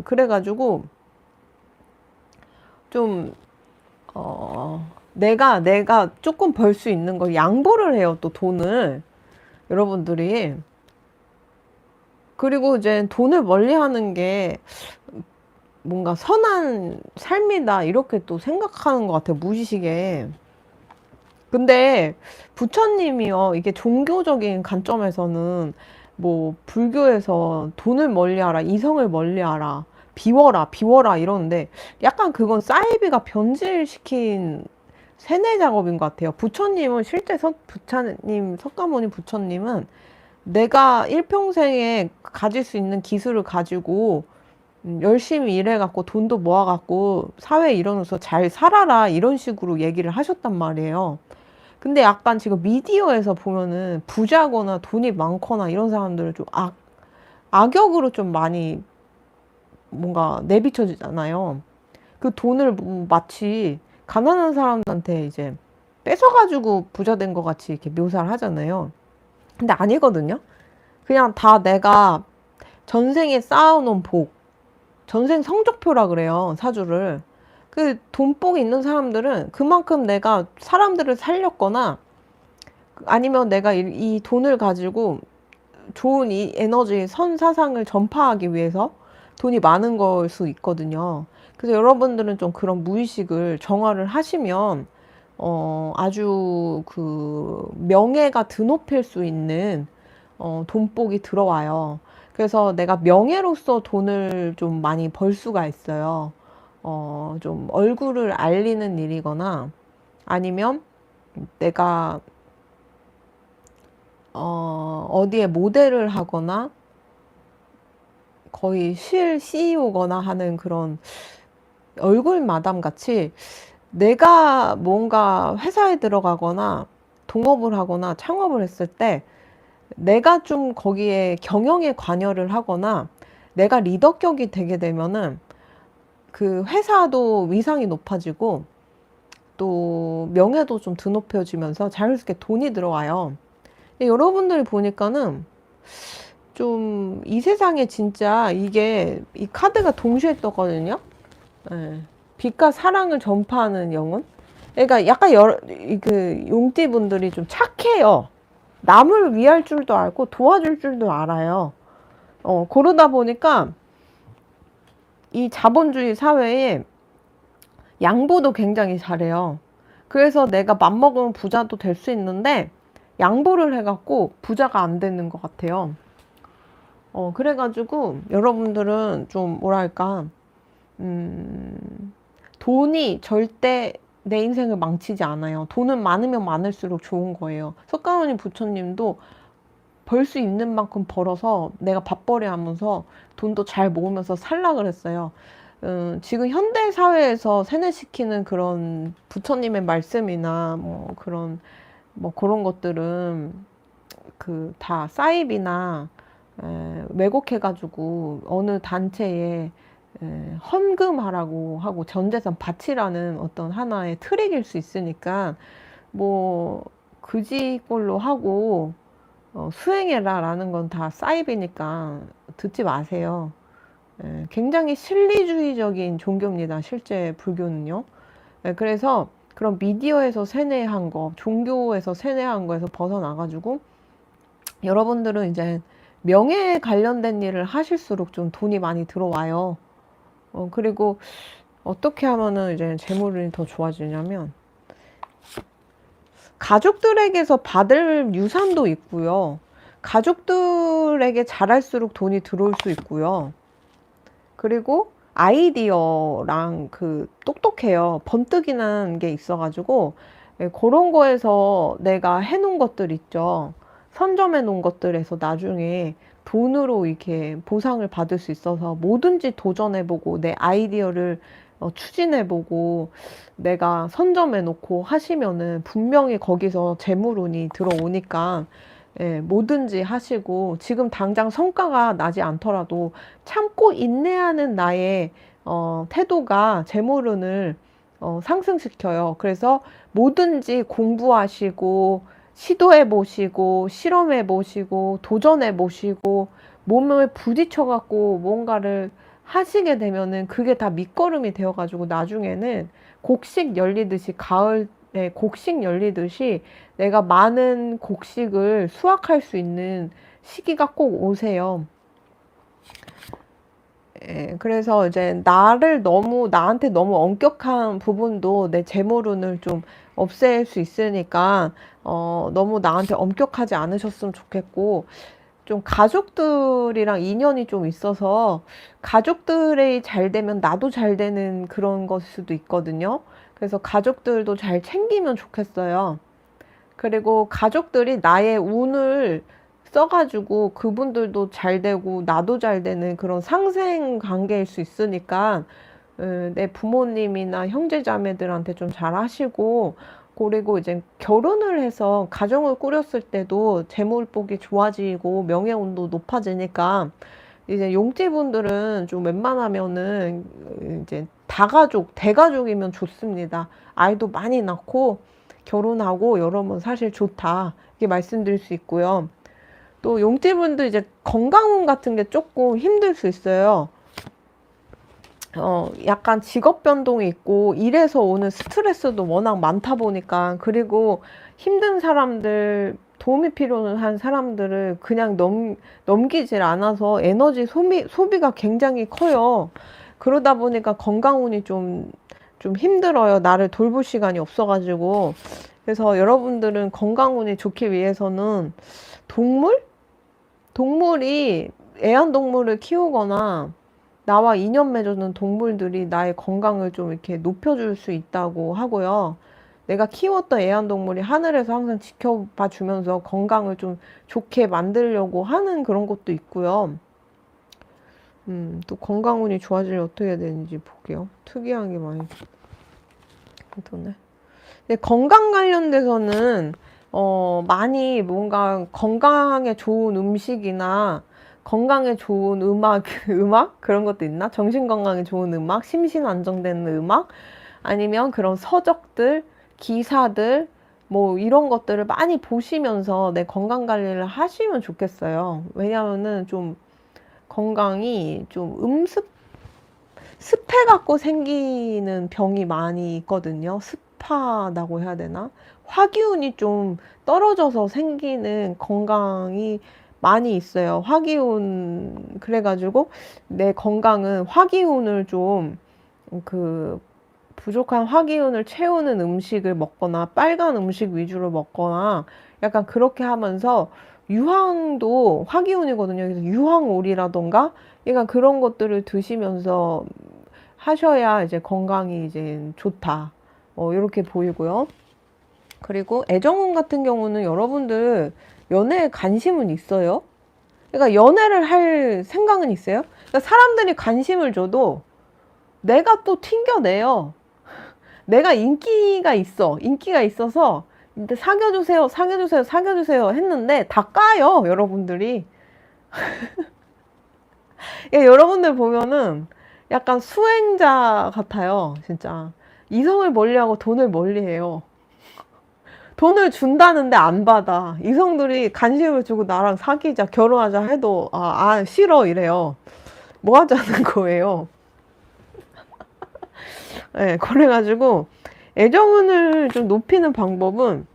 그래가지고 좀 내가 조금 벌 수 있는 걸 양보를 해요. 또 돈을 여러분들이. 그리고 이제 돈을 멀리하는 게 뭔가 선한 삶이다 이렇게 또 생각하는 것 같아요. 무의식에. 근데 부처님이요, 이게 종교적인 관점에서는 뭐 불교에서 돈을 멀리하라, 이성을 멀리하라, 비워라 이러는데 약간 그건 사이비가 변질시킨 세뇌 작업인 것 같아요. 부처님은 실제 부처님, 석가모니 부처님은 내가 일평생에 가질 수 있는 기술을 가지고 열심히 일해갖고 돈도 모아갖고 사회에 일어나서 잘 살아라 이런 식으로 얘기를 하셨단 말이에요. 근데 약간 지금 미디어에서 보면은 부자거나 돈이 많거나 이런 사람들을 좀 악역으로 좀 많이 뭔가 내비쳐지잖아요. 그 돈을 마치 가난한 사람들한테 이제 뺏어가지고 부자 된 것 같이 이렇게 묘사를 하잖아요. 근데 아니거든요. 그냥 다 내가 전생에 쌓아놓은 복, 전생 성적표라 그래요, 사주를. 그 돈복이 있는 사람들은 그만큼 내가 사람들을 살렸거나 아니면 내가 이 돈을 가지고 좋은 이 에너지, 선사상을 전파하기 위해서 돈이 많은 걸 수 있거든요. 그래서 여러분들은 좀 그런 무의식을 정화를 하시면, 아주 그 명예가 드높일 수 있는, 돈복이 들어와요. 그래서 내가 명예로서 돈을 좀 많이 벌 수가 있어요. 좀 얼굴을 알리는 일이거나 아니면 내가 어디에 모델을 하거나 거의 CEO거나 하는 그런 얼굴 마담 같이 내가 뭔가 회사에 들어가거나 동업을 하거나 창업을 했을 때 내가 좀 거기에 경영에 관여를 하거나 내가 리더격이 되게 되면은 그 회사도 위상이 높아지고 또 명예도 좀 드높여지면서 자연스럽게 돈이 들어와요. 여러분들이 보니까는 좀 이 세상에 진짜 이게 이 카드가 동시에 떴거든요. 예. 빛과 사랑을 전파하는 영혼. 그러니까 약간 그 용띠분들이 좀 착해요. 남을 위할 줄도 알고 도와줄 줄도 알아요. 그러다 보니까 이 자본주의 사회에 양보도 굉장히 잘해요. 그래서 내가 맘먹으면 부자도 될 수 있는데 양보를 해갖고 부자가 안 되는 것 같아요. 그래가지고 여러분들은 좀 뭐랄까 돈이 절대 내 인생을 망치지 않아요. 돈은 많으면 많을수록 좋은 거예요. 석가모니 부처님도 벌 수 있는 만큼 벌어서 내가 밥벌이 하면서 돈도 잘 모으면서 살라 그랬어요. 지금 현대 사회에서 세뇌시키는 그런 부처님의 말씀이나 뭐 그런 것들은 그 다 사입이나 왜곡해가지고 어느 단체에 헌금하라고 하고 전재산 바치라는 어떤 하나의 트릭일 수 있으니까 뭐 그지 꼴로 하고 수행해라 라는 건 다 사입이니까 듣지 마세요. 굉장히 실리주의적인 종교입니다. 실제 불교는요. 그래서 그런 미디어에서 세뇌한 거, 종교에서 세뇌한 거에서 벗어나가지고 여러분들은 이제 명예에 관련된 일을 하실수록 좀 돈이 많이 들어와요. 그리고 어떻게 하면은 이제 재물이 더 좋아지냐면 가족들에게서 받을 유산도 있고요. 가족들에게 잘할수록 돈이 들어올 수 있고요. 그리고 아이디어랑 그 똑똑해요. 번뜩이는 게 있어가지고 그런 거에서 내가 해놓은 것들 있죠. 선점해 놓은 것들에서 나중에 돈으로 이렇게 보상을 받을 수 있어서 뭐든지 도전해보고 내 아이디어를 추진해보고 내가 선점해 놓고 하시면은 분명히 거기서 재물운이 들어오니까 뭐든지 하시고 지금 당장 성과가 나지 않더라도 참고 인내하는 나의 태도가 재물운을 상승시켜요. 그래서 뭐든지 공부하시고 시도해 보시고 실험해 보시고 도전해 보시고 몸을 부딪혀 갖고 뭔가를 하시게 되면은 그게 다 밑거름이 되어 가지고 나중에는 곡식 열리듯이 가을에 곡식 열리듯이 내가 많은 곡식을 수확할 수 있는 시기가 꼭 오세요. 그래서 이제 나한테 너무 엄격한 부분도 내 재물운을 좀 없앨 수 있으니까, 너무 나한테 엄격하지 않으셨으면 좋겠고, 좀 가족들이랑 인연이 좀 있어서, 가족들이 잘 되면 나도 잘 되는 그런 것일 수도 있거든요. 그래서 가족들도 잘 챙기면 좋겠어요. 그리고 가족들이 나의 운을 써가지고 그분들도 잘 되고 나도 잘 되는 그런 상생 관계일 수 있으니까 내 부모님이나 형제자매들한테 좀 잘 하시고, 그리고 이제 결혼을 해서 가정을 꾸렸을 때도 재물복이 좋아지고 명예운도 높아지니까 이제 용띠분들은 좀 웬만하면은 이제 다가족, 대가족이면 좋습니다. 아이도 많이 낳고 결혼하고 여러분 사실 좋다. 이렇게 말씀드릴 수 있고요. 또 용띠분들 이제 건강운 같은 게 조금 힘들 수 있어요. 약간 직업 변동이 있고 일에서 오는 스트레스도 워낙 많다 보니까, 그리고 힘든 사람들, 도움이 필요한 사람들을 그냥 넘기질 않아서 에너지 소비가 굉장히 커요. 그러다 보니까 건강운이 좀 힘들어요. 나를 돌볼 시간이 없어가지고. 그래서 여러분들은 건강운이 좋기 위해서는 동물이 애완동물을 키우거나 나와 인연 맺어준 동물들이 나의 건강을 좀 이렇게 높여줄 수 있다고 하고요. 내가 키웠던 애완동물이 하늘에서 항상 지켜봐 주면서 건강을 좀 좋게 만들려고 하는 그런 것도 있고요. 또 건강운이 좋아지려 어떻게 해야 되는지 볼게요. 특이한 게 많이. 돈을. 근데 건강 관련돼서는 많이 뭔가 건강에 좋은 음식이나 건강에 좋은 음악, 음악? 그런 것도 있나? 정신 건강에 좋은 음악? 심신 안정되는 음악? 아니면 그런 서적들, 기사들, 뭐 이런 것들을 많이 보시면서 내 건강 관리를 하시면 좋겠어요. 왜냐면은 좀 건강이 좀 습해 갖고 생기는 병이 많이 있거든요. 습하다고 해야 되나? 화기운이 좀 떨어져서 생기는 건강이 많이 있어요. 화기운, 그래가지고 내 건강은 화기운을 좀 그 부족한 화기운을 채우는 음식을 먹거나 빨간 음식 위주로 먹거나 약간 그렇게 하면서 유황도 화기운이거든요. 그래서 유황오리라던가 약간 그런 것들을 드시면서 하셔야 이제 건강이 이제 좋다. 이렇게 보이고요. 그리고 애정운 같은 경우는 여러분들 연애에 관심은 있어요? 그러니까 연애를 할 생각은 있어요? 그러니까 사람들이 관심을 줘도 내가 또 튕겨내요. 내가 인기가 있어. 인기가 있어서 사귀어주세요, 사귀어주세요, 사귀어주세요 했는데 다 까요, 여러분들이. 예, 여러분들 보면은 약간 수행자 같아요, 진짜. 이성을 멀리하고 돈을 멀리해요. 돈을 준다는데 안 받아. 이성들이 관심을 주고 나랑 사귀자, 결혼하자 해도 싫어 이래요. 뭐 하자는 거예요. 예, 그래가지고 애정운을 좀 높이는 방법은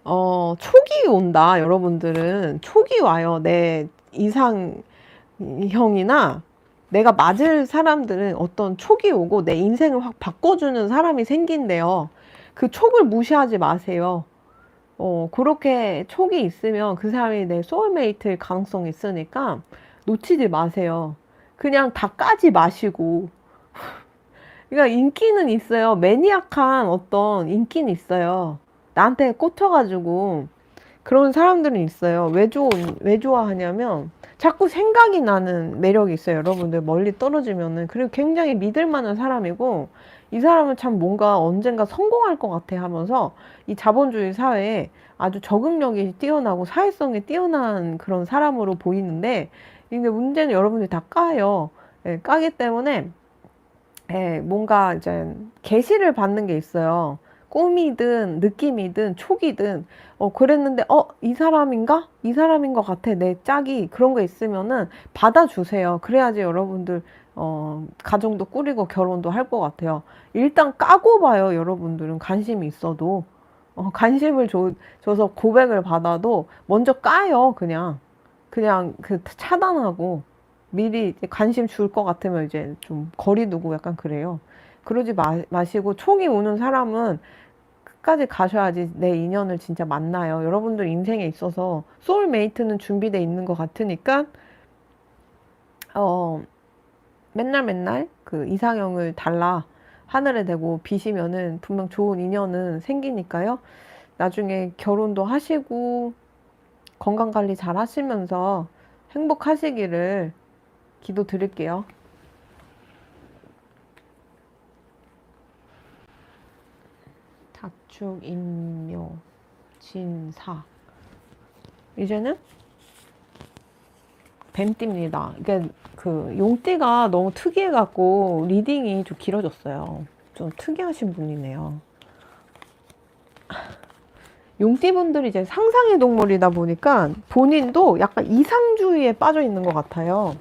촉이 온다. 여러분들은 촉이 와요. 내 이상형이나 내가 맞을 사람들은 어떤 촉이 오고 내 인생을 확 바꿔주는 사람이 생긴대요. 그 촉을 무시하지 마세요. 그렇게 촉이 있으면 그 사람이 내 소울메이트일 가능성이 있으니까 놓치지 마세요. 그냥 다 까지 마시고. 그러니까 인기는 있어요. 매니악한 어떤 인기는 있어요. 나한테 꽂혀가지고 그런 사람들은 있어요. 왜 좋아하냐면 자꾸 생각이 나는 매력이 있어요. 여러분들 멀리 떨어지면은. 그리고 굉장히 믿을 만한 사람이고 이 사람은 참 뭔가 언젠가 성공할 것 같아 하면서 이 자본주의 사회에 아주 적응력이 뛰어나고 사회성이 뛰어난 그런 사람으로 보이는데 근데 문제는 여러분들이 다 까요. 예, 까기 때문에 예, 뭔가 이제 계시를 받는 게 있어요. 꿈이든 느낌이든 촉이든 그랬는데 이 사람인가? 이 사람인 것 같아. 내 짝이 그런 거 있으면은 받아주세요. 그래야지 여러분들 가정도 꾸리고 결혼도 할 것 같아요. 일단 까고 봐요. 여러분들은 관심이 있어도 관심을 줘서 고백을 받아도 먼저 까요. 그냥 그 차단하고 미리 관심 줄 것 같으면 이제 좀 거리 두고 약간 그래요. 그러지 마시고 촉이 오는 사람은 끝까지 가셔야지 내 인연을 진짜 만나요. 여러분들 인생에 있어서 소울메이트는 준비돼 있는 것 같으니까 어, 맨날 그 이상형을 달라 하늘에 대고 비시면은 분명 좋은 인연은 생기니까요. 나중에 결혼도 하시고 건강 관리 잘 하시면서 행복하시기를 기도드릴게요. 다축, 인묘, 진사. 이제는 뱀띠입니다. 이게 그 용띠가 너무 특이해갖고 리딩이 좀 길어졌어요. 좀 특이하신 분이네요. 용띠분들이 이제 상상의 동물이다 보니까 본인도 약간 이상주의에 빠져 있는 것 같아요.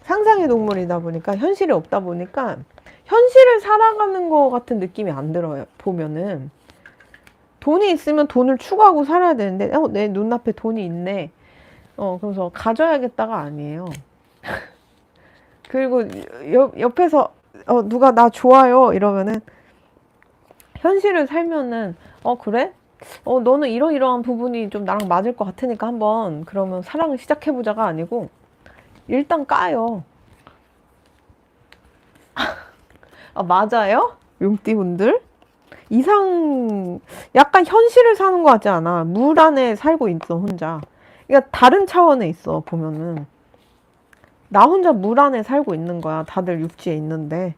상상의 동물이다 보니까 현실이 없다 보니까 현실을 살아가는 것 같은 느낌이 안 들어요. 보면은 돈이 있으면 돈을 추구하고 살아야 되는데 내 눈앞에 돈이 있네. 그래서 가져야겠다가 아니에요. 그리고 옆에서 누가 나 좋아요 이러면은 현실을 살면은 그래? 너는 이러이러한 부분이 좀 나랑 맞을 것 같으니까 한번 그러면 사랑을 시작해보자가 아니고 일단 까요. 맞아요? 용띠분들? 약간 현실을 사는 것 같지 않아? 물 안에 살고 있어, 혼자. 그러니까 다른 차원에 있어, 보면은. 나 혼자 물 안에 살고 있는 거야. 다들 육지에 있는데.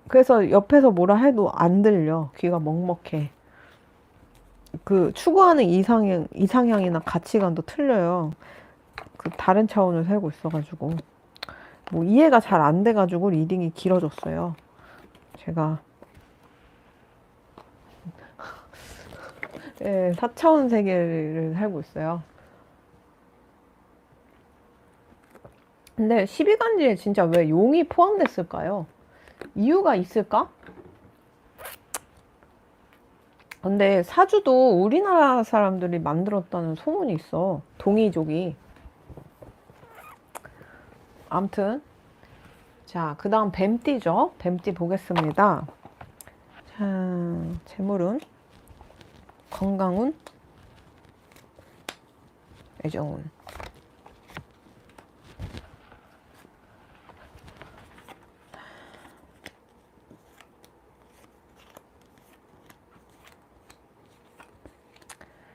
그래서 옆에서 뭐라 해도 안 들려. 귀가 먹먹해. 그 추구하는 이상향이나 가치관도 틀려요. 그 다른 차원을 살고 있어가지고 뭐 이해가 잘 안 돼가지고 리딩이 길어졌어요. 제가 예, 4차원 세계를 살고 있어요. 근데 12간지에 진짜 왜 용이 포함됐을까요? 이유가 있을까? 근데 사주도 우리나라 사람들이 만들었다는 소문이 있어. 동이족이. 암튼 자, 그 다음 뱀띠죠. 뱀띠 보겠습니다. 자, 재물운, 건강운, 애정운.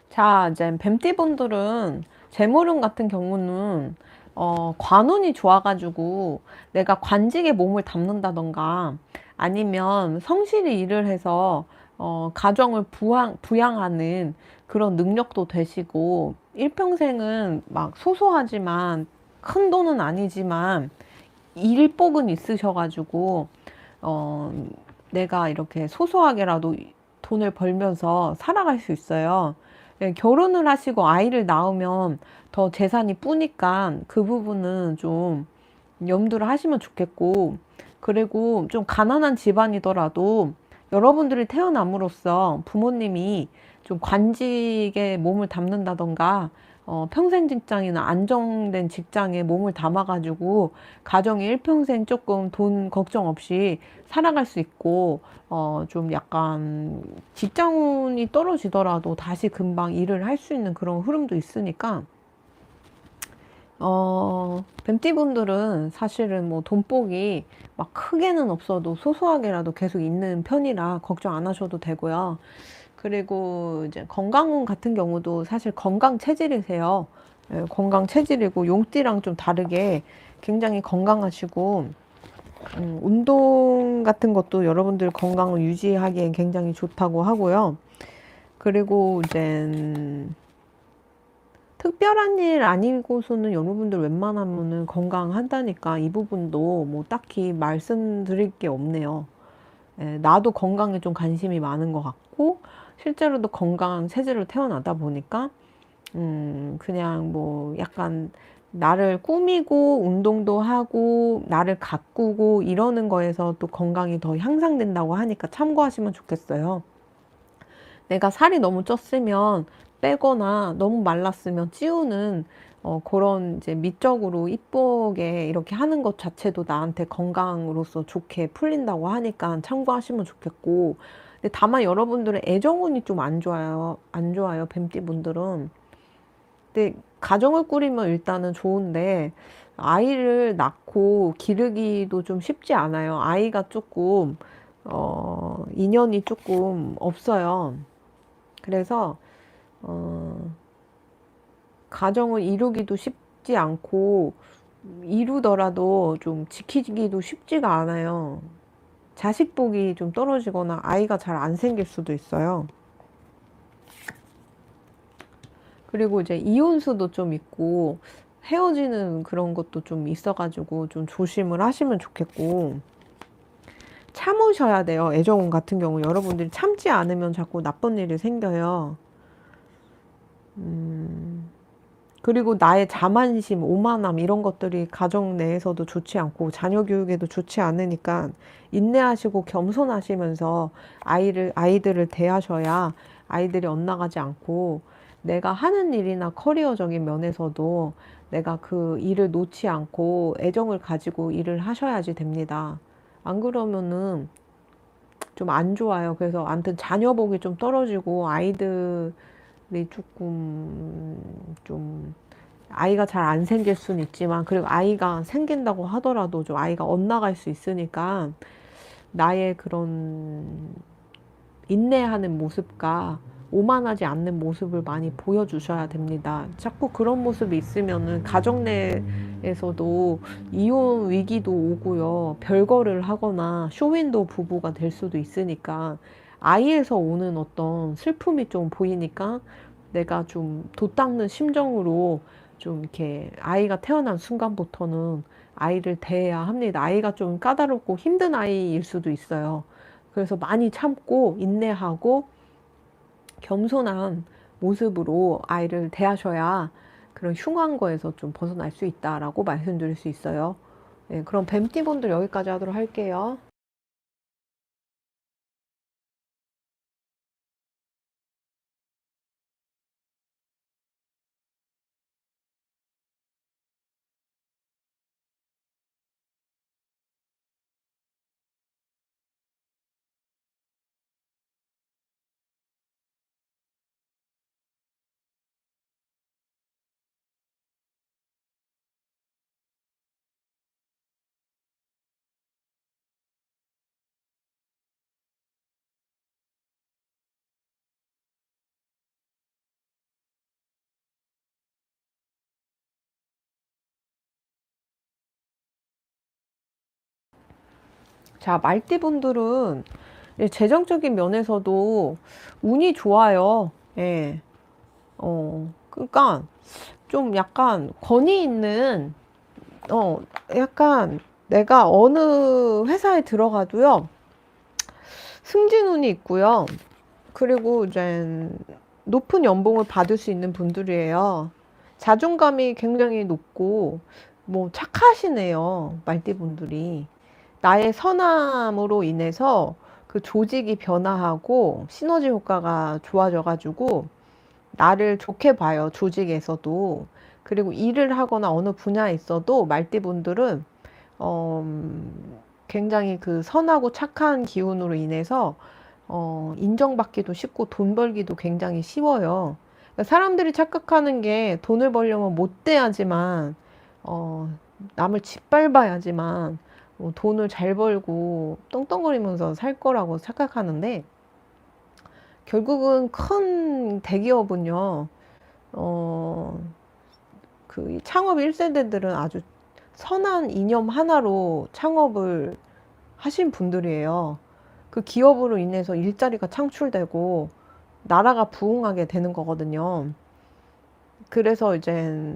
자, 이제 뱀띠분들은 재물운 같은 경우는 관운이 좋아가지고 내가 관직에 몸을 담는다던가 아니면 성실히 일을 해서 가정을 부양하는 그런 능력도 되시고 일평생은 막 소소하지만 큰 돈은 아니지만 일복은 있으셔가지고 어, 내가 이렇게 소소하게라도 돈을 벌면서 살아갈 수 있어요. 예, 결혼을 하시고 아이를 낳으면 더 재산이 뿌니까 그 부분은 좀 염두를 하시면 좋겠고, 그리고 좀 가난한 집안이더라도 여러분들이 태어남으로써 부모님이 좀 관직에 몸을 담는다던가 평생 직장이나 안정된 직장에 몸을 담아가지고 가정이 일평생 조금 돈 걱정 없이 살아갈 수 있고 좀 약간 직장운이 떨어지더라도 다시 금방 일을 할 수 있는 그런 흐름도 있으니까 뱀띠분들은 사실은 뭐 돈복이 막 크게는 없어도 소소하게라도 계속 있는 편이라 걱정 안 하셔도 되고요. 그리고 이제 건강운 같은 경우도 사실 건강 체질이세요. 예, 건강 체질이고 용띠랑 좀 다르게 굉장히 건강하시고 운동 같은 것도 여러분들 건강을 유지하기엔 굉장히 좋다고 하고요. 그리고 이제 특별한 일 아니고서는 여러분들 웬만하면은 건강한다니까 이 부분도 뭐 딱히 말씀드릴 게 없네요. 예, 나도 건강에 좀 관심이 많은 것 같고 실제로도 건강한 체질로 태어나다 보니까 그냥 뭐 약간 나를 꾸미고 운동도 하고 나를 가꾸고 이러는 거에서 또 건강이 더 향상된다고 하니까 참고하시면 좋겠어요. 내가 살이 너무 쪘으면 빼거나 너무 말랐으면 찌우는 그런 이제 미적으로 이쁘게 이렇게 하는 것 자체도 나한테 건강으로서 좋게 풀린다고 하니까 참고하시면 좋겠고, 근데 다만 여러분들의 애정운이 좀 안 좋아요. 안 좋아요. 뱀띠 분들은. 근데 가정을 꾸리면 일단은 좋은데 아이를 낳고 기르기도 좀 쉽지 않아요. 아이가 조금 인연이 조금 없어요. 그래서 가정을 이루기도 쉽지 않고 이루더라도 좀 지키기도 쉽지가 않아요. 자식복이 좀 떨어지거나 아이가 잘 안 생길 수도 있어요. 그리고 이제 이혼수도 좀 있고 헤어지는 그런 것도 좀 있어가지고 좀 조심을 하시면 좋겠고, 참으셔야 돼요. 애정운 같은 경우 여러분들이 참지 않으면 자꾸 나쁜 일이 생겨요. 그리고 나의 자만심, 오만함 이런 것들이 가정 내에서도 좋지 않고 자녀 교육에도 좋지 않으니까 인내하시고 겸손하시면서 아이들을 대하셔야 아이들이 엇나가지 않고 내가 하는 일이나 커리어적인 면에서도 내가 그 일을 놓지 않고 애정을 가지고 일을 하셔야지 됩니다. 안 그러면은 좀 안 좋아요. 그래서 아무튼 자녀 복이 좀 떨어지고 아이들이 조금 좀 아이가 잘 안 생길 수는 있지만, 그리고 아이가 생긴다고 하더라도 좀 아이가 엇나갈 수 있으니까 나의 그런 인내하는 모습과 오만하지 않는 모습을 많이 보여주셔야 됩니다. 자꾸 그런 모습이 있으면은 가정 내에서도 이혼 위기도 오고요. 별거를 하거나 쇼윈도 부부가 될 수도 있으니까 아이에서 오는 어떤 슬픔이 좀 보이니까 내가 좀 돛닦는 심정으로 좀 이렇게 아이가 태어난 순간부터는 아이를 대해야 합니다. 아이가 좀 까다롭고 힘든 아이일 수도 있어요. 그래서 많이 참고 인내하고 겸손한 모습으로 아이를 대하셔야 그런 흉한 거에서 좀 벗어날 수 있다라고 말씀드릴 수 있어요. 네, 그럼 뱀띠분들 여기까지 하도록 할게요. 자, 말띠분들은 재정적인 면에서도 운이 좋아요. 예. 그러니까 좀 약간 권위 있는, 약간 내가 어느 회사에 들어가도요, 승진운이 있고요. 그리고 이제 높은 연봉을 받을 수 있는 분들이에요. 자존감이 굉장히 높고, 뭐 착하시네요. 말띠분들이. 나의 선함으로 인해서 그 조직이 변화하고 시너지 효과가 좋아져가지고 나를 좋게 봐요. 조직에서도. 그리고 일을 하거나 어느 분야에 있어도 말띠분들은 굉장히 그 선하고 착한 기운으로 인해서 인정받기도 쉽고 돈 벌기도 굉장히 쉬워요. 그러니까 사람들이 착각하는 게 돈을 벌려면 못돼야지만 어, 남을 짓밟아야지만 돈을 잘 벌고 떵떵거리면서 살 거라고 착각하는데 결국은 큰 대기업은요, 어, 그 창업 1세대들은 아주 선한 이념 하나로 창업을 하신 분들이에요. 그 기업으로 인해서 일자리가 창출되고 나라가 부흥하게 되는 거거든요. 그래서 이제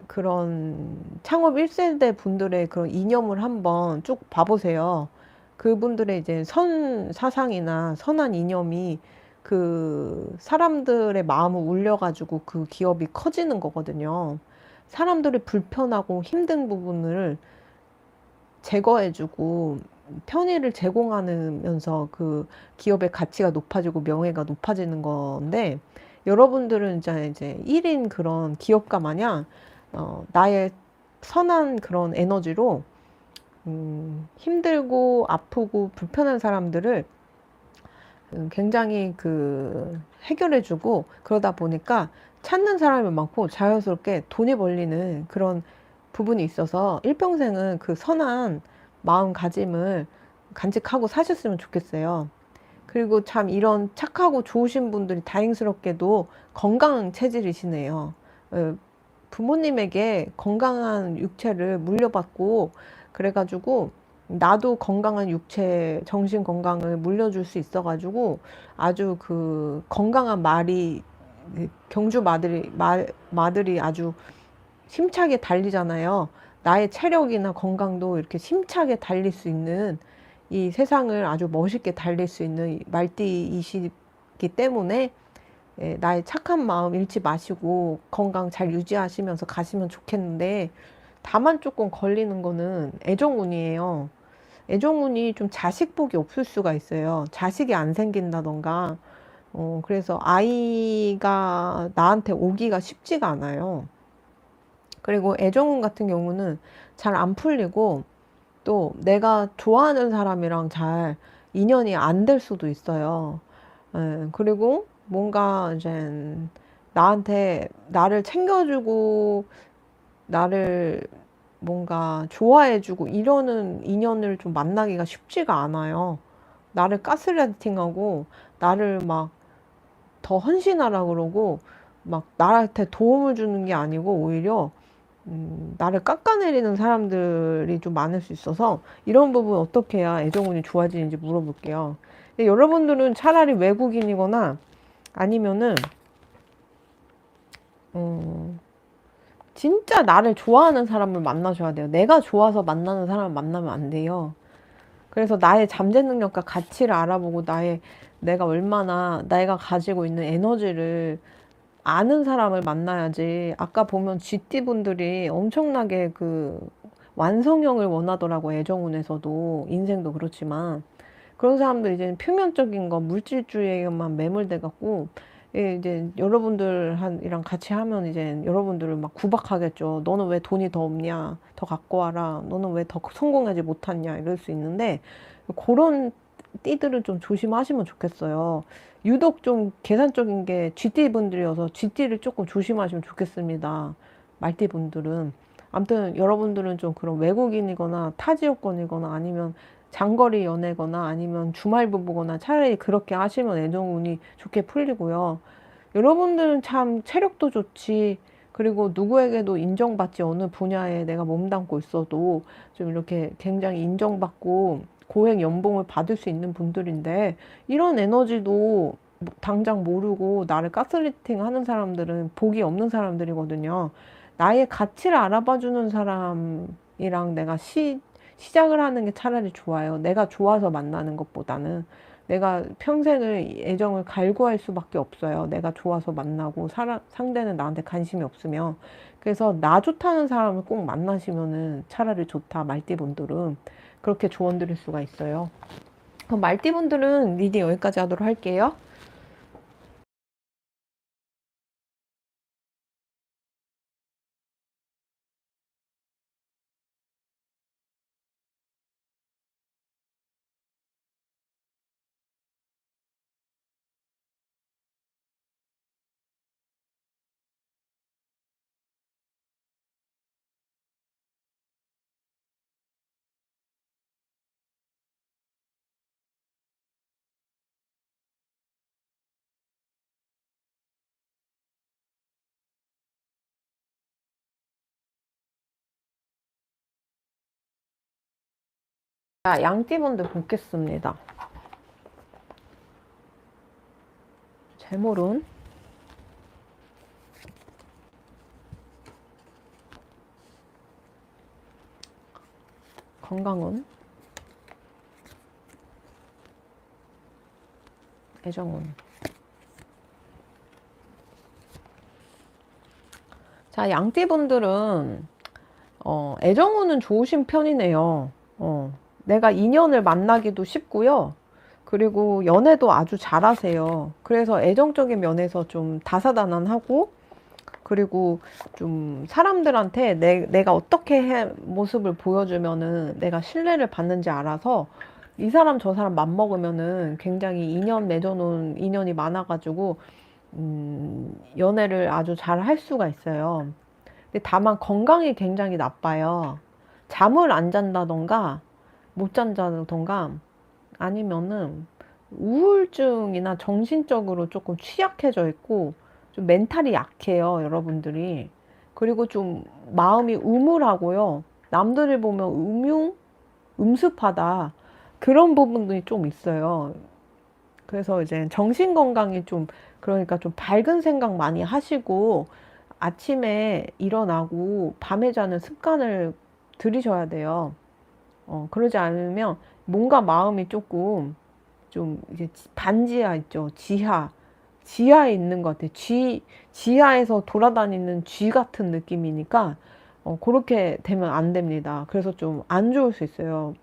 그런 창업 1세대 분들의 그런 이념을 한번 쭉 봐보세요. 그분들의 이제 선 사상이나 선한 이념이 그 사람들의 마음을 울려가지고 그 기업이 커지는 거거든요. 사람들이 불편하고 힘든 부분을 제거해주고 편의를 제공하면서 그 기업의 가치가 높아지고 명예가 높아지는 건데 여러분들은 이제 1인 그런 기업가 마냥 나의 선한 그런 에너지로 힘들고 아프고 불편한 사람들을 굉장히 그 해결해주고 그러다 보니까 찾는 사람이 많고 자연스럽게 돈이 벌리는 그런 부분이 있어서 일평생은 그 선한 마음가짐을 간직하고 사셨으면 좋겠어요. 그리고 참 이런 착하고 좋으신 분들이 다행스럽게도 건강한 체질이시네요. 부모님에게 건강한 육체를 물려받고 그래가지고 나도 건강한 육체, 정신 건강을 물려줄 수 있어가지고 아주 그 건강한 말이 경주 마들이 아주 힘차게 달리잖아요. 나의 체력이나 건강도 이렇게 힘차게 달릴 수 있는 이 세상을 아주 멋있게 달릴 수 있는 말띠이시기 때문에 나의 착한 마음 잃지 마시고 건강 잘 유지하시면서 가시면 좋겠는데 다만 조금 걸리는 거는 애정운이에요. 애정운이 좀 자식복이 없을 수가 있어요. 자식이 안 생긴다던가 그래서 아이가 나한테 오기가 쉽지가 않아요. 그리고 애정운 같은 경우는 잘 안 풀리고 또 내가 좋아하는 사람이랑 잘 인연이 안 될 수도 있어요. 그리고 뭔가 이제 나한테 나를 챙겨주고 나를 뭔가 좋아해주고 이러는 인연을 좀 만나기가 쉽지가 않아요. 나를 가스라이팅하고 나를 막 더 헌신하라 그러고 막 나한테 도움을 주는 게 아니고 오히려 나를 깎아내리는 사람들이 좀 많을 수 있어서 이런 부분 어떻게 해야 애정운이 좋아지는지 물어볼게요. 근데 여러분들은 차라리 외국인이거나 아니면은 진짜 나를 좋아하는 사람을 만나셔야 돼요. 내가 좋아서 만나는 사람을 만나면 안 돼요. 그래서 나의 잠재 능력과 가치를 알아보고 내가 얼마나 내가 가지고 있는 에너지를 아는 사람을 만나야지. 아까 보면 GT 분들이 엄청나게 그 완성형을 원하더라고. 애정운에서도 인생도 그렇지만 그런 사람들 이제 표면적인 거 물질주의에만 매몰돼 갖고 이제 여러분들이랑 같이 하면 이제 여러분들을 막 구박하겠죠. 너는 왜 돈이 더 없냐? 더 갖고 와라. 너는 왜 더 성공하지 못했냐? 이럴 수 있는데 그런 띠들은 좀 조심하시면 좋겠어요. 유독 좀 계산적인 게 GT 분들이어서 GT를 조금 조심하시면 좋겠습니다. 말띠 분들은. 아무튼 여러분들은 좀 그런 외국인이거나 타 지역권이거나 아니면 장거리 연애거나 아니면 주말 부부거나 차라리 그렇게 하시면 애정운이 좋게 풀리고요. 여러분들은 참 체력도 좋지, 그리고 누구에게도 인정받지, 어느 분야에 내가 몸담고 있어도 좀 이렇게 굉장히 인정받고 고액 연봉을 받을 수 있는 분들인데 이런 에너지도 당장 모르고 나를 가스리팅 하는 사람들은 복이 없는 사람들이거든요. 나의 가치를 알아봐주는 사람이랑 내가 시작을 하는 게 차라리 좋아요. 내가 좋아서 만나는 것보다는. 내가 평생을 애정을 갈구할 수밖에 없어요. 내가 좋아서 만나고 상대는 나한테 관심이 없으면. 그래서 나 좋다는 사람을 꼭 만나시면은 차라리 좋다. 말띠분들은 그렇게 조언 드릴 수가 있어요. 그럼 말띠분들은 리딩 여기까지 하도록 할게요. 자, 양띠분들 보겠습니다. 재물운, 건강운, 애정운. 자, 양띠분들은 애정운은 좋으신 편이네요. 내가 인연을 만나기도 쉽고요. 그리고 연애도 아주 잘하세요. 그래서 애정적인 면에서 좀 다사다난하고, 그리고 좀 사람들한테 내가 어떻게 모습을 보여주면은 내가 신뢰를 받는지 알아서 이 사람 저 사람 맘먹으면은 굉장히 인연 맺어놓은 인연이 많아가지고 연애를 아주 잘 할 수가 있어요. 근데 다만 건강이 굉장히 나빠요. 잠을 안 잔다던가 못 잔다던가 아니면은 우울증이나 정신적으로 조금 취약해져 있고 좀 멘탈이 약해요, 여러분들이. 그리고 좀 마음이 우물하고요. 남들을 보면 음습하다. 그런 부분들이 좀 있어요. 그래서 이제 정신 건강이 좀, 그러니까 좀 밝은 생각 많이 하시고 아침에 일어나고 밤에 자는 습관을 들이셔야 돼요. 그러지 않으면 뭔가 마음이 조금 좀 이제 반지하 있죠. 지하에 있는 것 같아요. 지하에서 돌아다니는 쥐 같은 느낌이니까 그렇게 되면 안 됩니다. 그래서 좀 안 좋을 수 있어요.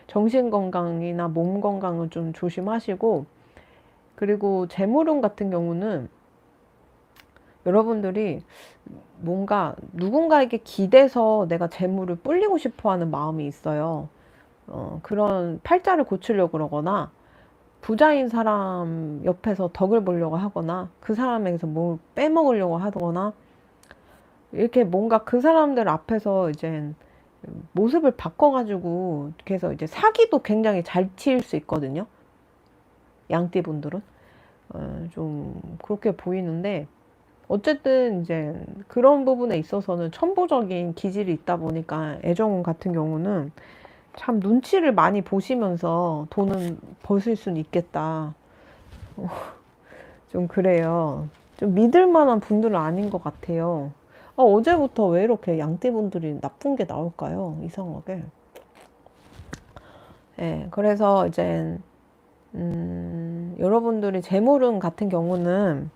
정신 건강이나 몸 건강은 좀 조심하시고, 그리고 재물운 같은 경우는 여러분들이 뭔가 누군가에게 기대서 내가 재물을 불리고 싶어 하는 마음이 있어요. 그런 팔자를 고치려고 그러거나 부자인 사람 옆에서 덕을 보려고 하거나 그 사람에게서 뭘 빼먹으려고 하거나 이렇게 뭔가 그 사람들 앞에서 이제 모습을 바꿔가지고 그래서 이제 사기도 굉장히 잘 칠 수 있거든요. 양띠 분들은. 좀 그렇게 보이는데, 어쨌든 이제 그런 부분에 있어서는 천부적인 기질이 있다 보니까 애정운 같은 경우는 참 눈치를 많이 보시면서 돈은 버실 수는 있겠다. 좀 그래요. 좀 믿을 만한 분들은 아닌 것 같아요. 어제부터 왜 이렇게 양띠분들이 나쁜 게 나올까요? 이상하게. 예, 그래서 이제, 여러분들이 재물운 같은 경우는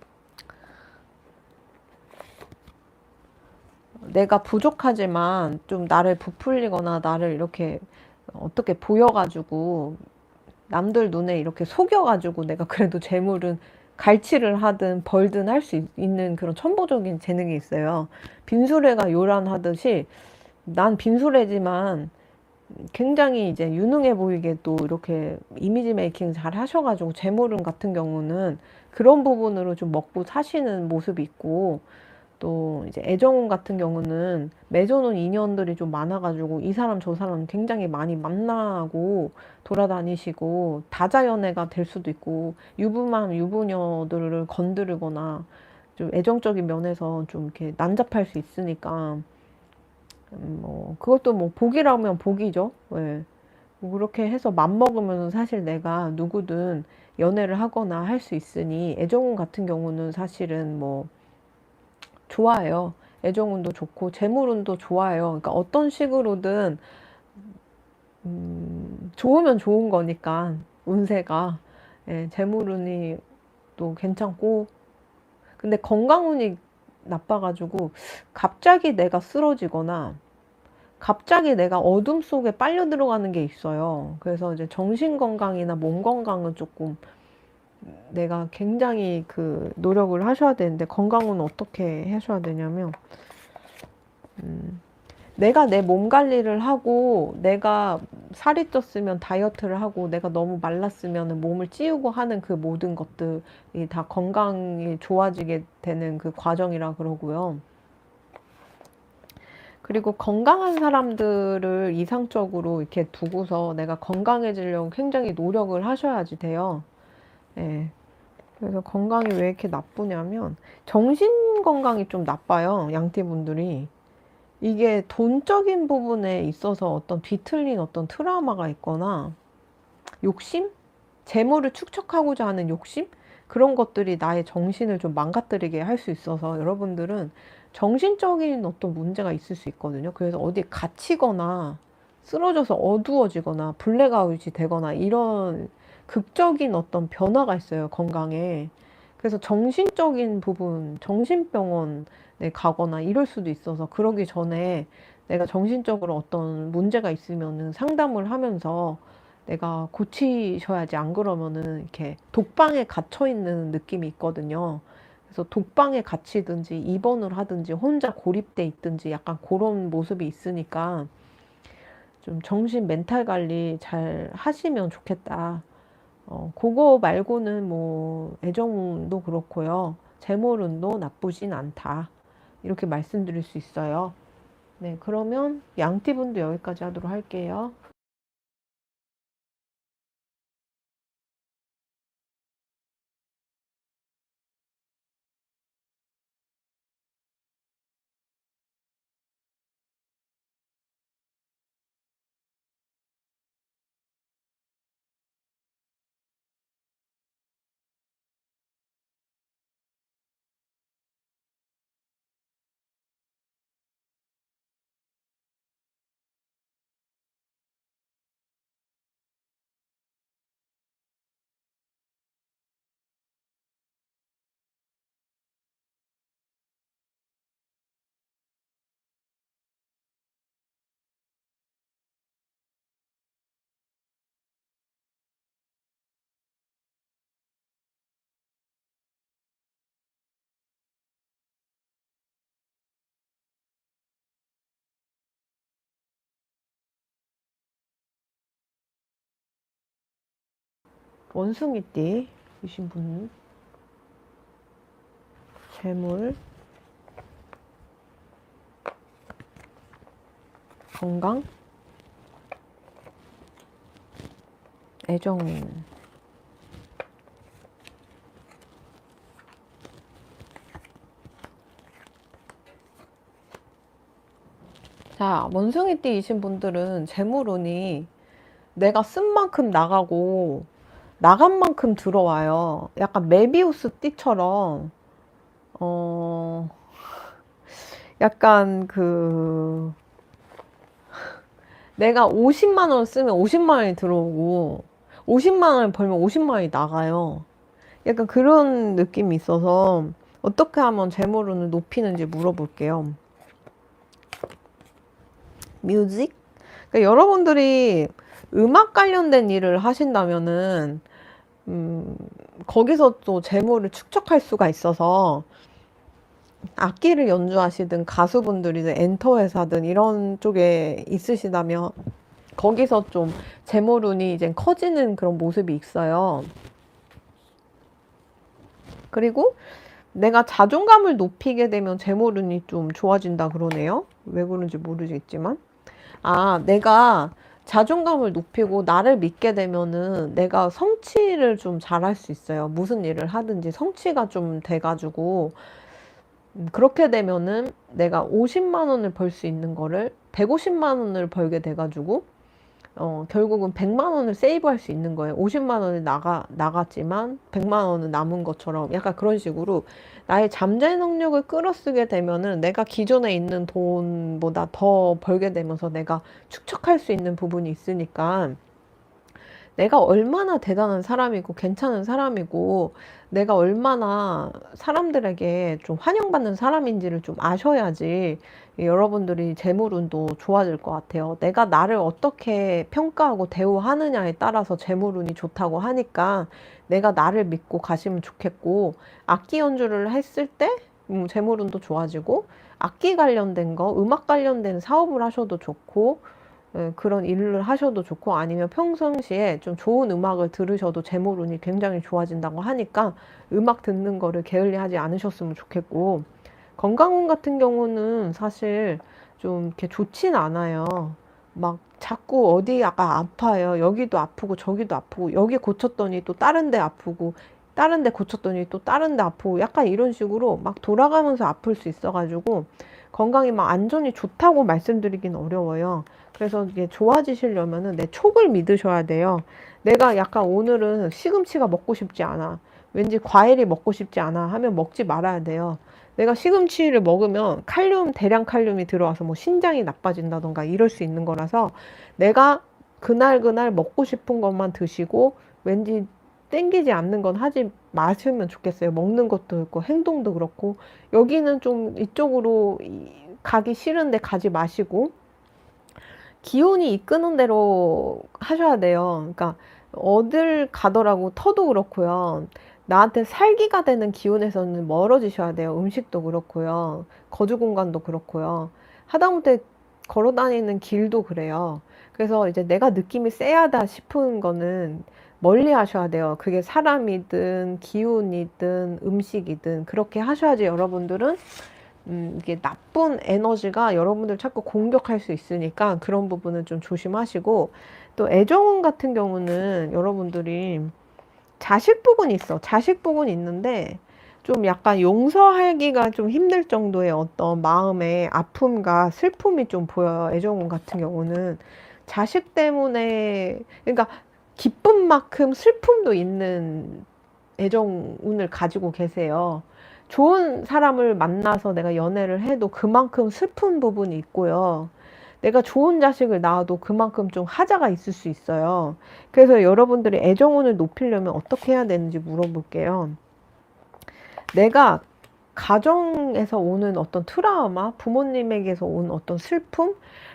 내가 부족하지만 좀 나를 부풀리거나 나를 이렇게 어떻게 보여가지고 남들 눈에 이렇게 속여가지고 내가 그래도 재물은 갈취를 하든 벌든 할 수 있는 그런 천부적인 재능이 있어요. 빈수레가 요란하듯이 난 빈수레지만 굉장히 이제 유능해 보이게 또 이렇게 이미지 메이킹 잘 하셔가지고 재물운 같은 경우는 그런 부분으로 좀 먹고 사시는 모습이 있고, 또 이제 애정운 같은 경우는 맺어놓은 인연들이 좀 많아가지고 이 사람 저 사람 굉장히 많이 만나고 돌아다니시고 다자연애가 될 수도 있고, 유부남 유부녀들을 건드리거나 좀 애정적인 면에서 좀 이렇게 난잡할 수 있으니까, 뭐 그것도 뭐 복이라면 복이죠. 예. 뭐 그렇게 해서 맘먹으면 사실 내가 누구든 연애를 하거나 할 수 있으니, 애정운 같은 경우는 사실은 뭐 좋아요. 애정운도 좋고 재물운도 좋아요. 그러니까 어떤 식으로든 좋으면 좋은 거니까 운세가, 예, 재물운이 또 괜찮고, 근데 건강운이 나빠가지고 갑자기 내가 쓰러지거나 갑자기 내가 어둠 속에 빨려 들어가는 게 있어요. 그래서 이제 정신 건강이나 몸 건강은 조금 내가 굉장히 그 노력을 하셔야 되는데, 건강은 어떻게 하셔야 되냐면, 내가 내 몸 관리를 하고 내가 살이 쪘으면 다이어트를 하고 내가 너무 말랐으면 몸을 찌우고 하는 그 모든 것들이 다 건강이 좋아지게 되는 그 과정이라 그러고요. 그리고 건강한 사람들을 이상적으로 이렇게 두고서 내가 건강해지려고 굉장히 노력을 하셔야지 돼요. 예. 그래서 건강이 왜 이렇게 나쁘냐면 정신 건강이 좀 나빠요. 양띠분들이. 이게 돈적인 부분에 있어서 어떤 뒤틀린 어떤 트라우마가 있거나 욕심? 재물을 축적하고자 하는 욕심? 그런 것들이 나의 정신을 좀 망가뜨리게 할 수 있어서 여러분들은 정신적인 어떤 문제가 있을 수 있거든요. 그래서 어디 갇히거나 쓰러져서 어두워지거나 블랙아웃이 되거나 이런 극적인 어떤 변화가 있어요, 건강에. 그래서 정신적인 부분, 정신병원에 가거나 이럴 수도 있어서, 그러기 전에 내가 정신적으로 어떤 문제가 있으면은 상담을 하면서 내가 고치셔야지, 안 그러면은 이렇게 독방에 갇혀 있는 느낌이 있거든요. 그래서 독방에 갇히든지 입원을 하든지 혼자 고립돼 있든지 약간 그런 모습이 있으니까 좀 정신 멘탈 관리 잘 하시면 좋겠다. 그거 말고는 뭐 애정운도 그렇고요. 재물운도 나쁘진 않다. 이렇게 말씀드릴 수 있어요. 네, 그러면 양띠분도 여기까지 하도록 할게요. 원숭이띠이신 분, 재물, 건강, 애정, 자, 원숭이띠이신 분들은 재물운이 내가 쓴 만큼 나가고 나간 만큼 들어와요. 약간 메비우스 띠처럼 어 약간 내가 50만 원 쓰면 50만 원이 들어오고 50만 원을 벌면 50만 원이 나가요. 약간 그런 느낌이 있어서 어떻게 하면 재물운을 높이는지 물어볼게요. 뮤직? 그러니까 여러분들이 음악 관련된 일을 하신다면은 음, 거기서 또 재물을 축적할 수가 있어서 악기를 연주하시든 가수분들이든 엔터 회사든 이런 쪽에 있으시다면 거기서 좀 재물운이 이제 커지는 그런 모습이 있어요. 그리고 내가 자존감을 높이게 되면 재물운이 좀 좋아진다 그러네요. 왜 그런지 모르겠지만. 아, 내가 자존감을 높이고 나를 믿게 되면은 내가 성취를 좀 잘할 수 있어요. 무슨 일을 하든지 성취가 좀 돼가지고 그렇게 되면은 내가 50만 원을 벌 수 있는 거를 150만 원을 벌게 돼가지고 결국은 100만 원을 세이브할 수 있는 거예요. 50만 원을 나갔지만 100만 원은 남은 것처럼 약간 그런 식으로 나의 잠재 능력을 끌어쓰게 되면은 내가 기존에 있는 돈보다 더 벌게 되면서 내가 축적할 수 있는 부분이 있으니까 내가 얼마나 대단한 사람이고 괜찮은 사람이고 내가 얼마나 사람들에게 좀 환영받는 사람인지를 좀 아셔야지 여러분들이 재물운도 좋아질 것 같아요. 내가 나를 어떻게 평가하고 대우하느냐에 따라서 재물운이 좋다고 하니까 내가 나를 믿고 가시면 좋겠고 악기 연주를 했을 때 재물운도 좋아지고 악기 관련된 거, 음악 관련된 사업을 하셔도 좋고 그런 일을 하셔도 좋고 아니면 평상시에 좀 좋은 음악을 들으셔도 재물운이 굉장히 좋아진다고 하니까 음악 듣는 거를 게을리하지 않으셨으면 좋겠고 건강운 같은 경우는 사실 좀 이렇게 좋진 않아요. 막 자꾸 어디가 아파요. 여기도 아프고 저기도 아프고 여기 고쳤더니 또 다른 데 아프고 다른 데 고쳤더니 또 다른 데 아프고 약간 이런 식으로 막 돌아가면서 아플 수 있어가지고 건강이 막 안전이 좋다고 말씀드리긴 어려워요. 그래서 이게 좋아지시려면은 내 촉을 믿으셔야 돼요. 내가 약간 오늘은 시금치가 먹고 싶지 않아. 왠지 과일이 먹고 싶지 않아 하면 먹지 말아야 돼요. 내가 시금치를 먹으면 대량 칼륨이 들어와서 뭐 신장이 나빠진다던가 이럴 수 있는 거라서 내가 그날 먹고 싶은 것만 드시고 왠지 땡기지 않는 건 하지 마시면 좋겠어요. 먹는 것도 그렇고 행동도 그렇고 여기는 좀 이쪽으로 가기 싫은데 가지 마시고 기운이 이끄는 대로 하셔야 돼요. 그러니까 어딜 가더라고 터도 그렇고요. 나한테 살기가 되는 기운에서는 멀어지셔야 돼요. 음식도 그렇고요. 거주 공간도 그렇고요. 하다못해 걸어 다니는 길도 그래요. 그래서 이제 내가 느낌이 쎄하다 싶은 거는 멀리 하셔야 돼요. 그게 사람이든 기운이든 음식이든 그렇게 하셔야지 여러분들은 이게 나쁜 에너지가 여러분들 자꾸 공격할 수 있으니까 그런 부분은 좀 조심하시고 또 애정운 같은 경우는 여러분들이 자식 부분이 있어. 자식 부분이 있는데 좀 약간 용서하기가 좀 힘들 정도의 어떤 마음의 아픔과 슬픔이 좀 보여요. 애정운 같은 경우는 자식 때문에 그러니까 기쁜 만큼 슬픔도 있는 애정운을 가지고 계세요. 좋은 사람을 만나서 내가 연애를 해도 그만큼 슬픈 부분이 있고요. 내가 좋은 자식을 낳아도 그만큼 좀 하자가 있을 수 있어요. 그래서 여러분들이 애정운을 높이려면 어떻게 해야 되는지 물어볼게요. 내가 가정에서 오는 어떤 트라우마, 부모님에게서 온 어떤 슬픔,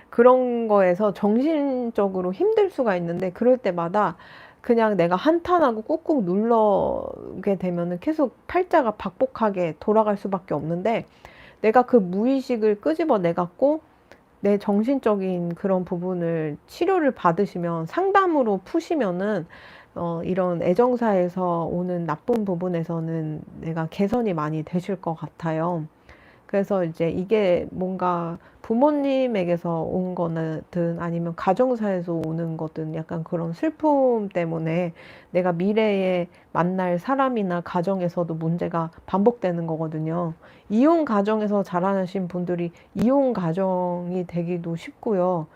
그런 거에서 정신적으로 힘들 수가 있는데 그럴 때마다 그냥 내가 한탄하고 꾹꾹 누르게 되면은 계속 팔자가 박복하게 돌아갈 수밖에 없는데 내가 그 무의식을 끄집어 내갖고 내 정신적인 그런 부분을 치료를 받으시면 상담으로 푸시면은 이런 애정사에서 오는 나쁜 부분에서는 내가 개선이 많이 되실 것 같아요. 그래서 이제 이게 뭔가 부모님에게서 온 거든 아니면 가정사에서 오는 거든 약간 그런 슬픔 때문에 내가 미래에 만날 사람이나 가정에서도 문제가 반복되는 거거든요. 이혼 가정에서 자라나신 분들이 이혼 가정이 되기도 쉽고요.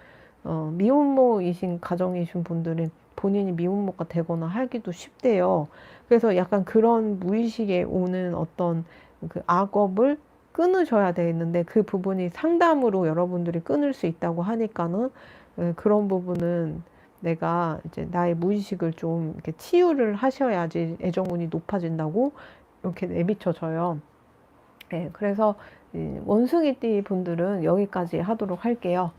미혼모이신 가정이신 분들은 본인이 미혼모가 되거나 하기도 쉽대요. 그래서 약간 그런 무의식에 오는 어떤 그 악업을 끊으셔야 되는데 그 부분이 상담으로 여러분들이 끊을 수 있다고 하니까는 그런 부분은 내가 이제 나의 무의식을 좀 이렇게 치유를 하셔야지 애정운이 높아진다고 이렇게 내비쳐져요. 네, 그래서 원숭이띠 분들은 여기까지 하도록 할게요.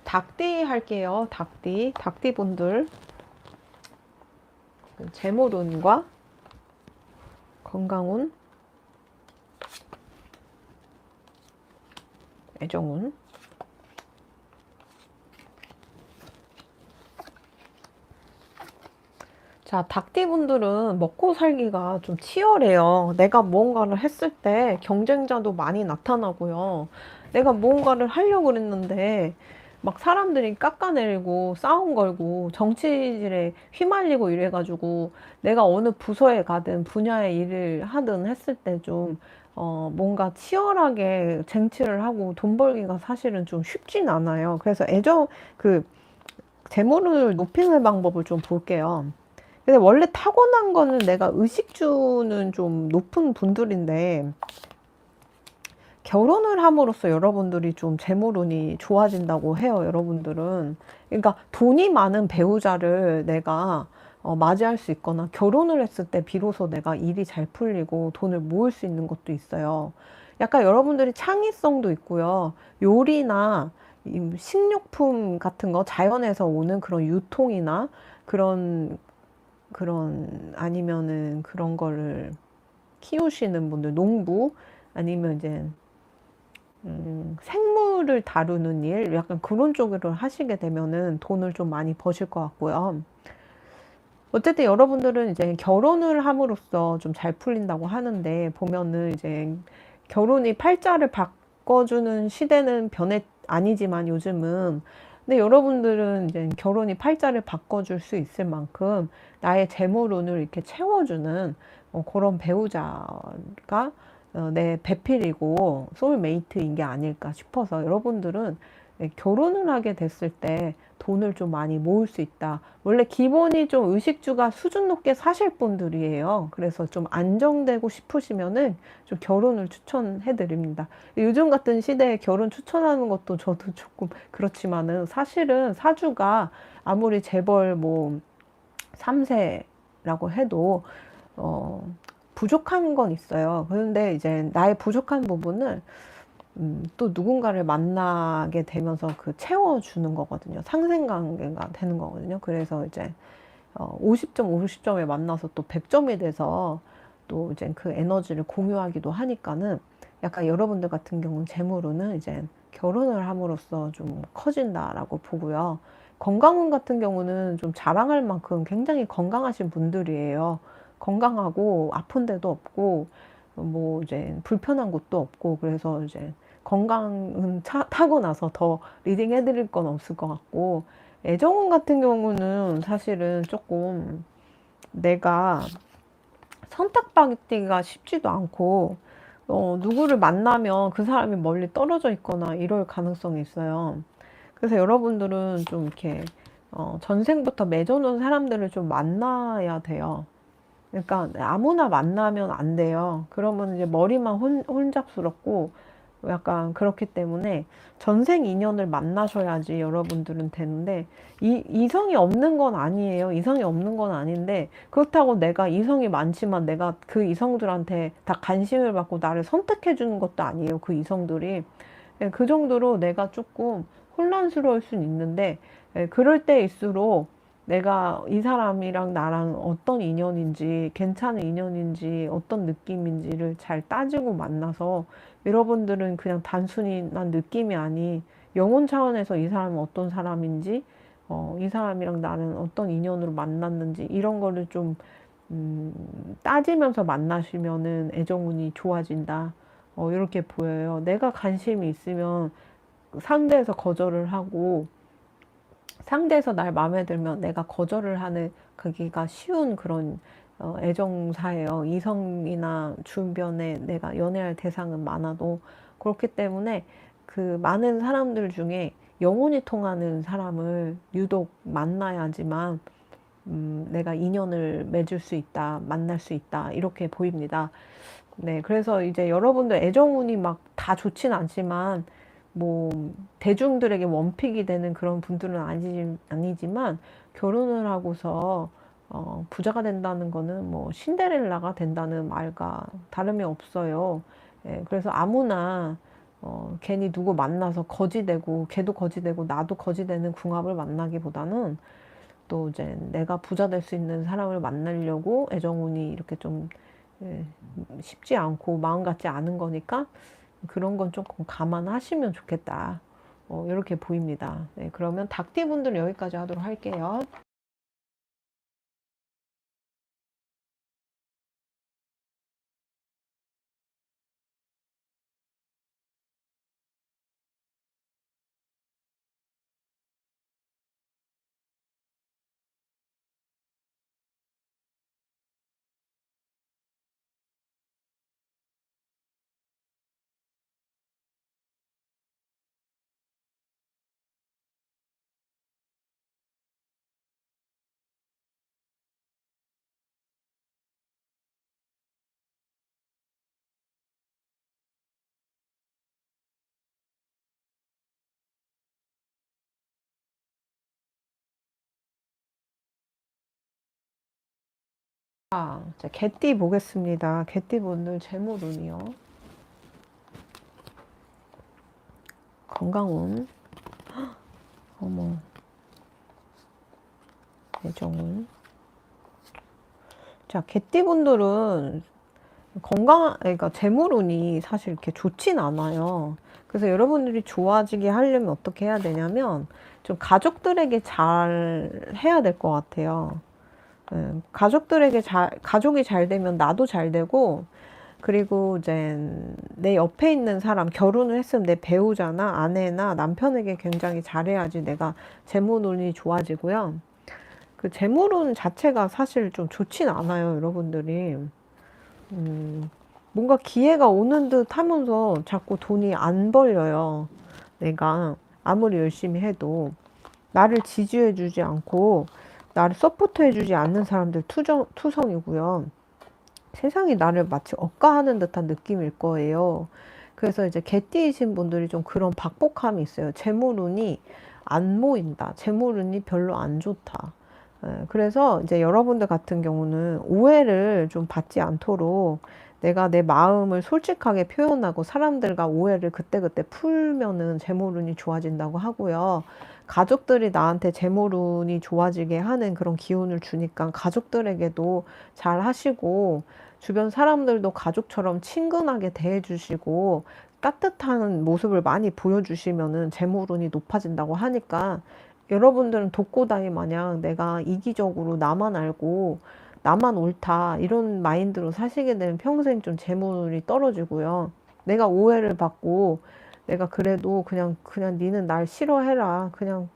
닭띠 할게요. 닭띠. 닭띠 분들. 재물운과 건강운, 애정운. 자, 닭띠 분들은 먹고 살기가 좀 치열해요. 내가 무언가를 했을 때 경쟁자도 많이 나타나고요. 내가 무언가를 하려고 그랬는데 막 사람들이 깎아내리고 싸움 걸고 정치질에 휘말리고 이래가지고 내가 어느 부서에 가든 분야의 일을 하든 했을 때 좀 뭔가 치열하게 쟁취를 하고 돈 벌기가 사실은 좀 쉽진 않아요. 그래서 재물을 높이는 방법을 좀 볼게요. 근데 원래 타고난 거는 내가 의식주는 좀 높은 분들인데 결혼을 함으로써 여러분들이 좀 재물운이 좋아진다고 해요, 여러분들은. 그러니까 돈이 많은 배우자를 내가 맞이할 수 있거나 결혼을 했을 때 비로소 내가 일이 잘 풀리고 돈을 모을 수 있는 것도 있어요. 약간 여러분들이 창의성도 있고요. 요리나 식료품 같은 거, 자연에서 오는 그런 유통이나 아니면은 그런 거를 키우시는 분들, 농부, 아니면 이제, 생물을 다루는 일, 약간 그런 쪽으로 하시게 되면은 돈을 좀 많이 버실 것 같고요. 어쨌든 여러분들은 이제 결혼을 함으로써 좀 잘 풀린다고 하는데, 보면은 이제 결혼이 팔자를 바꿔주는 시대는 아니지만 요즘은, 근데 여러분들은 이제 결혼이 팔자를 바꿔줄 수 있을 만큼 나의 재물운을 이렇게 채워주는 그런 배우자가 내 배필이고 소울메이트인 게 아닐까 싶어서, 여러분들은 결혼을 하게 됐을 때 돈을 좀 많이 모을 수 있다. 원래 기본이 좀 의식주가 수준 높게 사실 분들이에요. 그래서 좀 안정되고 싶으시면은 좀 결혼을 추천해 드립니다. 요즘 같은 시대에 결혼 추천하는 것도 저도 조금 그렇지만은, 사실은 사주가 아무리 재벌 뭐 3세라고 해도 어 부족한 건 있어요. 그런데 이제 나의 부족한 부분을 또 누군가를 만나게 되면서 그 채워주는 거거든요. 상생관계가 되는 거거든요. 그래서 이제 50점, 50점에 만나서 또 100점이 돼서 또 이제 그 에너지를 공유하기도 하니까는, 약간 여러분들 같은 경우는 재물로는 이제 결혼을 함으로써 좀 커진다라고 보고요. 건강운 같은 경우는 좀 자랑할 만큼 굉장히 건강하신 분들이에요. 건강하고 아픈 데도 없고 뭐 이제 불편한 곳도 없고, 그래서 이제 건강은 타고나서 더 리딩 해드릴 건 없을 것 같고, 애정운 같은 경우는 사실은 조금 내가 선택받기가 쉽지도 않고, 누구를 만나면 그 사람이 멀리 떨어져 있거나 이럴 가능성이 있어요. 그래서 여러분들은 좀 이렇게 전생부터 맺어놓은 사람들을 좀 만나야 돼요. 그러니까 아무나 만나면 안 돼요. 그러면 이제 머리만 혼잡스럽고 약간 그렇기 때문에 전생 인연을 만나셔야지 여러분들은 되는데, 이성이 없는 건 아니에요. 이성이 없는 건 아닌데, 그렇다고 내가 이성이 많지만 내가 그 이성들한테 다 관심을 받고 나를 선택해 주는 것도 아니에요. 그 이성들이. 예, 그 정도로 내가 조금 혼란스러울 수는 있는데, 그럴 때일수록 내가 이 사람이랑 나랑 어떤 인연인지, 괜찮은 인연인지, 어떤 느낌인지를 잘 따지고 만나서, 여러분들은 그냥 단순히 난 느낌이 아니, 영혼 차원에서 이 사람은 어떤 사람인지, 이 사람이랑 나는 어떤 인연으로 만났는지, 이런 거를 좀 따지면서 만나시면은 애정운이 좋아진다. 이렇게 보여요. 내가 관심이 있으면 상대에서 거절을 하고, 상대에서 날 마음에 들면 내가 거절을 하는, 그기가 쉬운 그런 애정사예요. 이성이나 주변에 내가 연애할 대상은 많아도. 그렇기 때문에 그 많은 사람들 중에 영혼이 통하는 사람을 유독 만나야지만 내가 인연을 맺을 수 있다, 만날 수 있다, 이렇게 보입니다. 네, 그래서 이제 여러분들 애정운이 막 다 좋진 않지만, 뭐 대중들에게 원픽이 되는 그런 분들은 아니지만, 결혼을 하고서 부자가 된다는 거는 뭐 신데렐라가 된다는 말과 다름이 없어요. 예, 그래서 아무나 괜히 누구 만나서 거지되고, 걔도 거지되고 나도 거지되는 궁합을 만나기보다는, 또 이제 내가 부자 될 수 있는 사람을 만나려고 애정운이 이렇게 좀 예, 쉽지 않고 마음 같지 않은 거니까, 그런 건 조금 감안하시면 좋겠다. 이렇게 보입니다. 네, 그러면 닭띠분들 여기까지 하도록 할게요. 자, 개띠 보겠습니다. 개띠분들 재물운이요. 건강운, 어머, 애정운. 자, 개띠분들은 그러니까 재물운이 사실 이렇게 좋진 않아요. 그래서 여러분들이 좋아지게 하려면 어떻게 해야 되냐면, 좀 가족들에게 잘 해야 될 것 같아요. 가족들에게 가족이 잘 되면 나도 잘 되고, 그리고 이제 내 옆에 있는 사람, 결혼을 했으면 내 배우자나 아내나 남편에게 굉장히 잘해야지 내가 재물운이 좋아지고요. 그 재물운 자체가 사실 좀 좋진 않아요, 여러분들이. 뭔가 기회가 오는 듯 하면서 자꾸 돈이 안 벌려요. 내가 아무리 열심히 해도 나를 지지해주지 않고 나를 서포트해주지 않는 사람들 투성이고요. 세상이 나를 마치 억까하는 듯한 느낌일 거예요. 그래서 이제 개띠이신 분들이 좀 그런 박복함이 있어요. 재물운이 안 모인다. 재물운이 별로 안 좋다. 그래서 이제 여러분들 같은 경우는 오해를 좀 받지 않도록 내가 내 마음을 솔직하게 표현하고 사람들과 오해를 그때그때 풀면은 재물운이 좋아진다고 하고요. 가족들이 나한테 재물운이 좋아지게 하는 그런 기운을 주니까 가족들에게도 잘 하시고 주변 사람들도 가족처럼 친근하게 대해주시고 따뜻한 모습을 많이 보여주시면은 재물운이 높아진다고 하니까 여러분들은 독고다이 마냥 내가 이기적으로 나만 알고 나만 옳다 이런 마인드로 사시게 되면 평생 좀 재물이 떨어지고요. 내가 오해를 받고 내가 그래도 그냥 니는 날 싫어해라. 그냥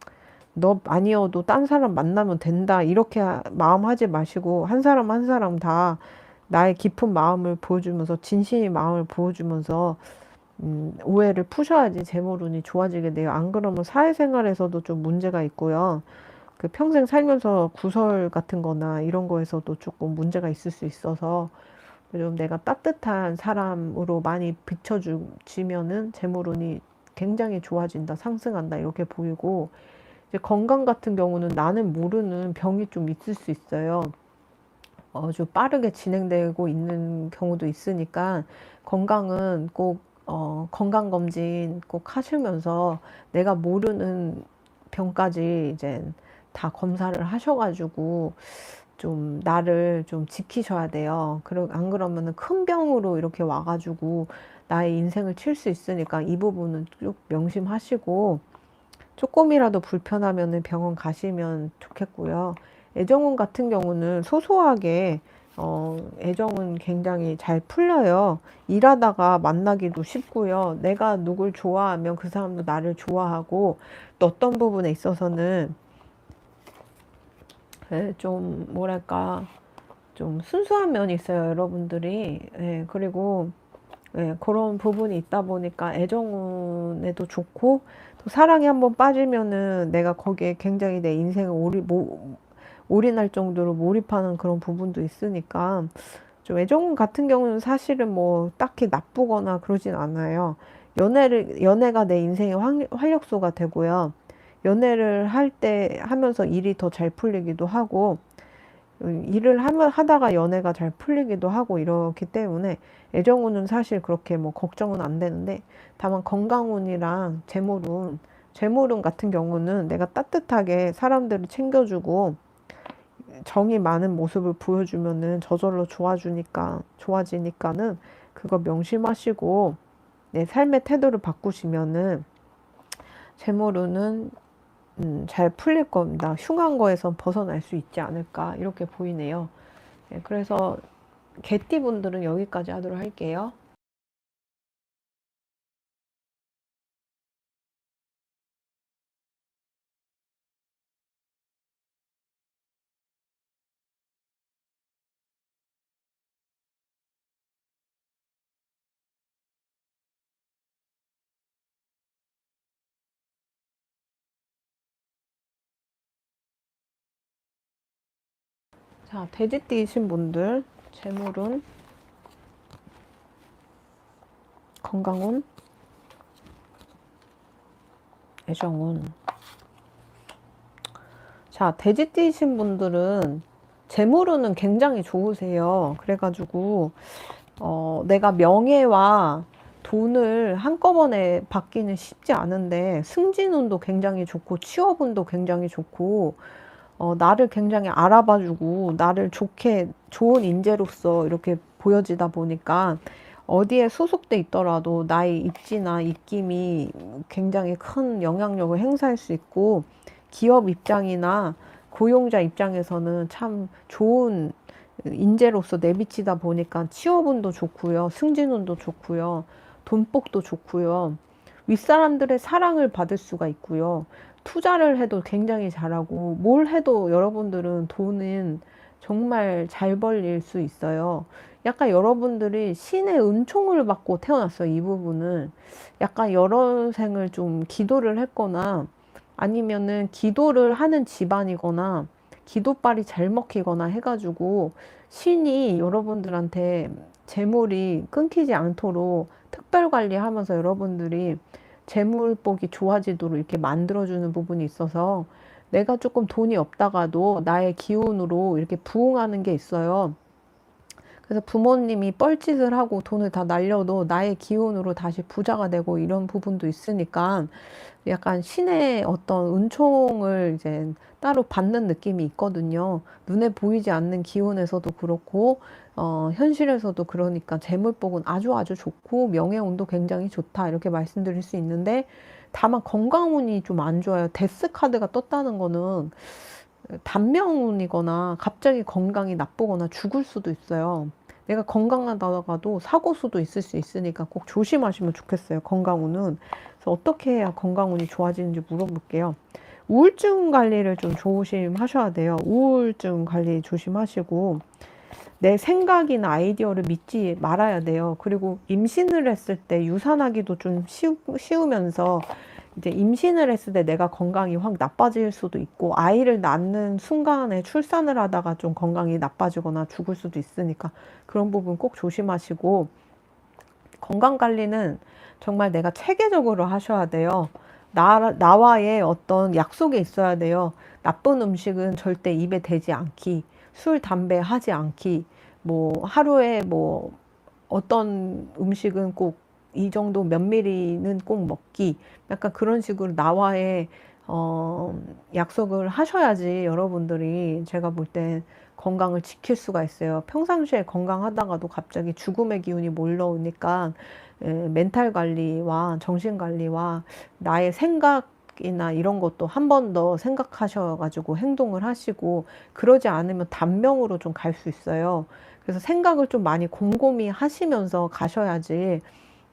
너 아니어도 딴 사람 만나면 된다. 이렇게 마음 하지 마시고 한 사람 한 사람 다 나의 깊은 마음을 보여주면서 진심의 마음을 보여주면서 오해를 푸셔야지 재물운이 좋아지게 돼요. 안 그러면 사회생활에서도 좀 문제가 있고요. 그 평생 살면서 구설 같은 거나 이런 거에서도 조금 문제가 있을 수 있어서 좀 내가 따뜻한 사람으로 많이 비춰주시면은 재물운이 굉장히 좋아진다, 상승한다 이렇게 보이고 이제 건강 같은 경우는 나는 모르는 병이 좀 있을 수 있어요. 좀 빠르게 진행되고 있는 경우도 있으니까 건강은 꼭 건강검진 꼭 하시면서 내가 모르는 병까지 이제 다 검사를 하셔가지고 좀 나를 좀 지키셔야 돼요. 안 그러면은 큰 병으로 이렇게 와가지고 나의 인생을 칠 수 있으니까 이 부분은 쭉 명심하시고 조금이라도 불편하면은 병원 가시면 좋겠고요. 애정운 같은 경우는 소소하게 애정은 굉장히 잘 풀려요. 일하다가 만나기도 쉽고요. 내가 누굴 좋아하면 그 사람도 나를 좋아하고 또 어떤 부분에 있어서는 좀 뭐랄까 좀 순수한 면이 있어요, 여러분들이. 그리고 그런 부분이 있다 보니까 애정운에도 좋고 또 사랑에 한번 빠지면은 내가 거기에 굉장히 내 인생을 올인할 정도로 몰입하는 그런 부분도 있으니까 좀 애정운 같은 경우는 사실은 뭐 딱히 나쁘거나 그러진 않아요. 연애가 내 인생의 활력소가 되고요. 연애를 하면서 일이 더 잘 풀리기도 하고 일을 하다가 연애가 잘 풀리기도 하고 이렇기 때문에 애정운은 사실 그렇게 뭐 걱정은 안 되는데 다만 건강운이랑 재물운 같은 경우는 내가 따뜻하게 사람들을 챙겨주고 정이 많은 모습을 보여주면은 저절로 좋아지니까는 그거 명심하시고 내 삶의 태도를 바꾸시면은 재물운은 잘 풀릴 겁니다. 흉한 거에서 벗어날 수 있지 않을까 이렇게 보이네요. 그래서 개띠 분들은 여기까지 하도록 할게요. 자, 돼지띠이신 분들 재물운, 건강운, 애정운. 자, 돼지띠이신 분들은 재물운은 굉장히 좋으세요. 그래가지고 내가 명예와 돈을 한꺼번에 받기는 쉽지 않은데 승진운도 굉장히 좋고 취업운도 굉장히 좋고 나를 굉장히 알아봐주고 나를 좋은 인재로서 이렇게 보여지다 보니까 어디에 소속돼 있더라도 나의 입지나 입김이 굉장히 큰 영향력을 행사할 수 있고 기업 입장이나 고용자 입장에서는 참 좋은 인재로서 내비치다 보니까 취업운도 좋고요. 승진운도 좋고요. 돈복도 좋고요. 윗사람들의 사랑을 받을 수가 있고요. 투자를 해도 굉장히 잘하고 뭘 해도 여러분들은 돈은 정말 잘 벌릴 수 있어요. 약간 여러분들이 신의 은총을 받고 태어났어요. 이 부분은 약간 여러 생을 좀 기도를 했거나 아니면은 기도를 하는 집안이거나 기도빨이 잘 먹히거나 해가지고 신이 여러분들한테 재물이 끊기지 않도록 특별 관리하면서 여러분들이 재물복이 좋아지도록 이렇게 만들어주는 부분이 있어서 내가 조금 돈이 없다가도 나의 기운으로 이렇게 부응하는 게 있어요. 그래서 부모님이 뻘짓을 하고 돈을 다 날려도 나의 기운으로 다시 부자가 되고 이런 부분도 있으니까 약간 신의 어떤 은총을 이제 따로 받는 느낌이 있거든요. 눈에 보이지 않는 기운에서도 그렇고, 현실에서도 그러니까 재물복은 아주 아주 좋고, 명예운도 굉장히 좋다. 이렇게 말씀드릴 수 있는데, 다만 건강운이 좀 안 좋아요. 데스 카드가 떴다는 거는 단명운이거나 갑자기 건강이 나쁘거나 죽을 수도 있어요. 내가 건강하다가도 사고 수도 있을 수 있으니까 꼭 조심하시면 좋겠어요. 건강운은. 그래서 어떻게 해야 건강운이 좋아지는지 물어볼게요. 우울증 관리를 좀 조심하셔야 돼요. 우울증 관리 조심하시고 내 생각이나 아이디어를 믿지 말아야 돼요. 그리고 임신을 했을 때 유산하기도 좀 쉬우면서 이제 임신을 했을 때 내가 건강이 확 나빠질 수도 있고 아이를 낳는 순간에 출산을 하다가 좀 건강이 나빠지거나 죽을 수도 있으니까 그런 부분 꼭 조심하시고 건강 관리는 정말 내가 체계적으로 하셔야 돼요. 나와의 어떤 약속이 있어야 돼요. 나쁜 음식은 절대 입에 대지 않기, 술, 담배 하지 않기, 뭐 하루에 뭐 어떤 음식은 꼭 이 정도 몇 미리는 꼭 먹기. 약간 그런 식으로 나와의 약속을 하셔야지 여러분들이 제가 볼 때 건강을 지킬 수가 있어요. 평상시에 건강하다가도 갑자기 죽음의 기운이 몰려오니까 멘탈 관리와 정신 관리와 나의 생각이나 이런 것도 한 번 더 생각하셔가지고 행동을 하시고 그러지 않으면 단명으로 좀 갈 수 있어요. 그래서 생각을 좀 많이 곰곰이 하시면서 가셔야지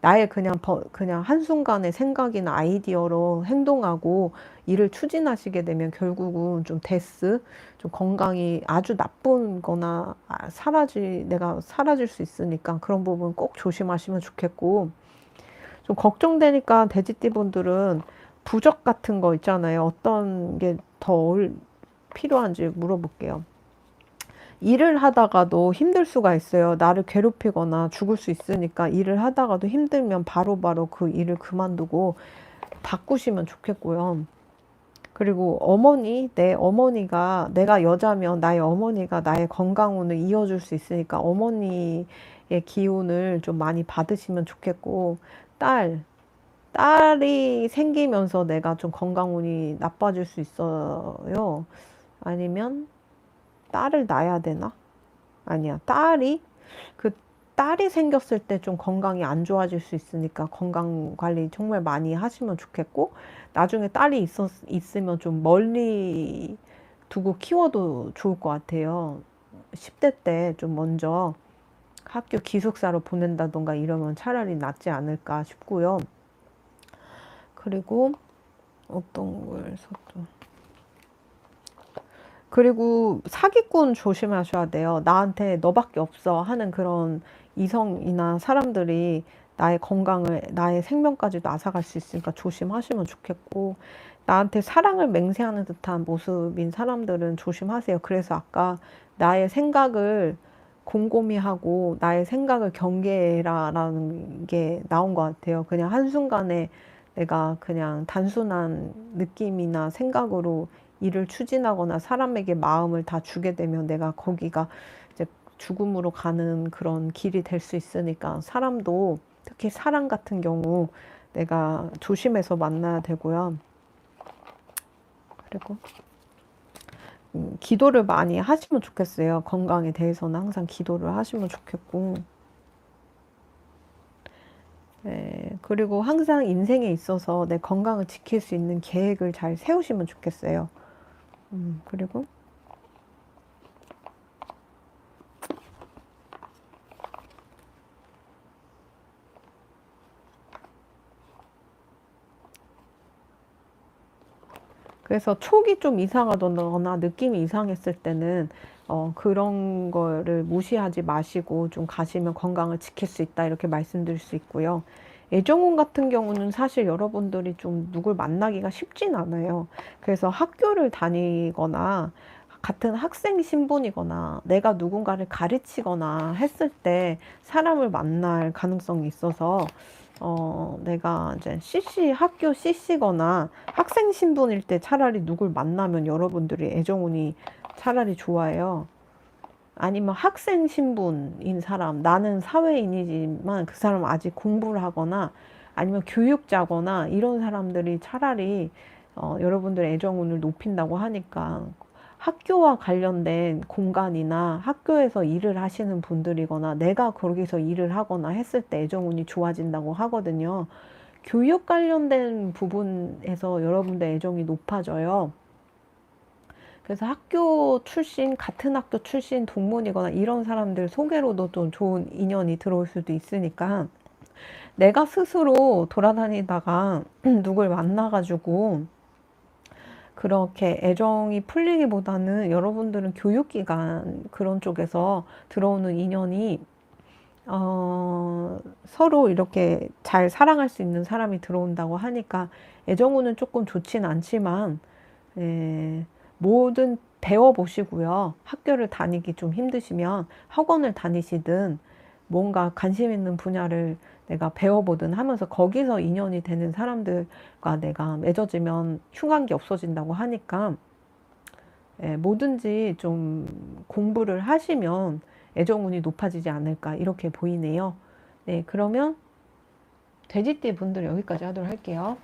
나의 그냥 한순간의 생각이나 아이디어로 행동하고 일을 추진하시게 되면 결국은 좀 좀 건강이 아주 나쁜 거나 내가 사라질 수 있으니까 그런 부분 꼭 조심하시면 좋겠고 좀 걱정되니까 돼지띠분들은 부적 같은 거 있잖아요. 어떤 게 더 필요한지 물어볼게요. 일을 하다가도 힘들 수가 있어요. 나를 괴롭히거나 죽을 수 있으니까 일을 하다가도 힘들면 바로바로 그 일을 그만두고 바꾸시면 좋겠고요. 그리고 내 어머니가, 내가 여자면 나의 어머니가 나의 건강운을 이어줄 수 있으니까 어머니의 기운을 좀 많이 받으시면 좋겠고, 딸이 생기면서 내가 좀 건강운이 나빠질 수 있어요. 아니면 딸을 낳아야 되나? 아니야. 그 딸이 생겼을 때 좀 건강이 안 좋아질 수 있으니까 건강 관리 정말 많이 하시면 좋겠고, 나중에 있으면 좀 멀리 두고 키워도 좋을 것 같아요. 10대 때 좀 먼저 학교 기숙사로 보낸다던가 이러면 차라리 낫지 않을까 싶고요. 그리고 어떤 걸또 그리고 사기꾼 조심하셔야 돼요. 나한테 너밖에 없어 하는 그런 이성이나 사람들이 나의 건강을, 나의 생명까지도 앗아갈 수 있으니까 조심하시면 좋겠고, 나한테 사랑을 맹세하는 듯한 모습인 사람들은 조심하세요. 그래서 아까 나의 생각을 곰곰이 하고 나의 생각을 경계해라라는 게 나온 것 같아요. 그냥 한순간에 내가 그냥 단순한 느낌이나 생각으로 일을 추진하거나 사람에게 마음을 다 주게 되면 내가 거기가 이제 죽음으로 가는 그런 길이 될 수 있으니까 사람도 특히 사랑 같은 경우 내가 조심해서 만나야 되고요. 그리고 기도를 많이 하시면 좋겠어요. 건강에 대해서는 항상 기도를 하시면 좋겠고 네, 그리고 항상 인생에 있어서 내 건강을 지킬 수 있는 계획을 잘 세우시면 좋겠어요. 그리고 그래서 촉이 좀 이상하거나 느낌이 이상했을 때는 그런 거를 무시하지 마시고 좀 가시면 건강을 지킬 수 있다 이렇게 말씀드릴 수 있고요. 애정운 같은 경우는 사실 여러분들이 좀 누굴 만나기가 쉽진 않아요. 그래서 학교를 다니거나 같은 학생 신분이거나 내가 누군가를 가르치거나 했을 때 사람을 만날 가능성이 있어서 내가 이제 학교 CC거나 학생 신분일 때 차라리 누굴 만나면 여러분들이 애정운이 차라리 좋아해요. 아니면 학생 신분인 사람, 나는 사회인이지만 그 사람 아직 공부를 하거나 아니면 교육자거나 이런 사람들이 차라리 여러분들의 애정운을 높인다고 하니까 학교와 관련된 공간이나 학교에서 일을 하시는 분들이거나 내가 거기서 일을 하거나 했을 때 애정운이 좋아진다고 하거든요. 교육 관련된 부분에서 여러분들 애정이 높아져요. 그래서 학교 출신, 같은 학교 출신 동문이거나 이런 사람들 소개로도 좀 좋은 인연이 들어올 수도 있으니까 내가 스스로 돌아다니다가 누굴 만나가지고 그렇게 애정이 풀리기보다는 여러분들은 교육기관 그런 쪽에서 들어오는 인연이 서로 이렇게 잘 사랑할 수 있는 사람이 들어온다고 하니까 애정운은 조금 좋진 않지만 뭐든 배워보시고요. 학교를 다니기 좀 힘드시면 학원을 다니시든 뭔가 관심 있는 분야를 내가 배워보든 하면서 거기서 인연이 되는 사람들과 내가 맺어지면 흉한 게 없어진다고 하니까 뭐든지 좀 공부를 하시면 애정운이 높아지지 않을까 이렇게 보이네요. 네, 그러면 돼지띠 분들 여기까지 하도록 할게요.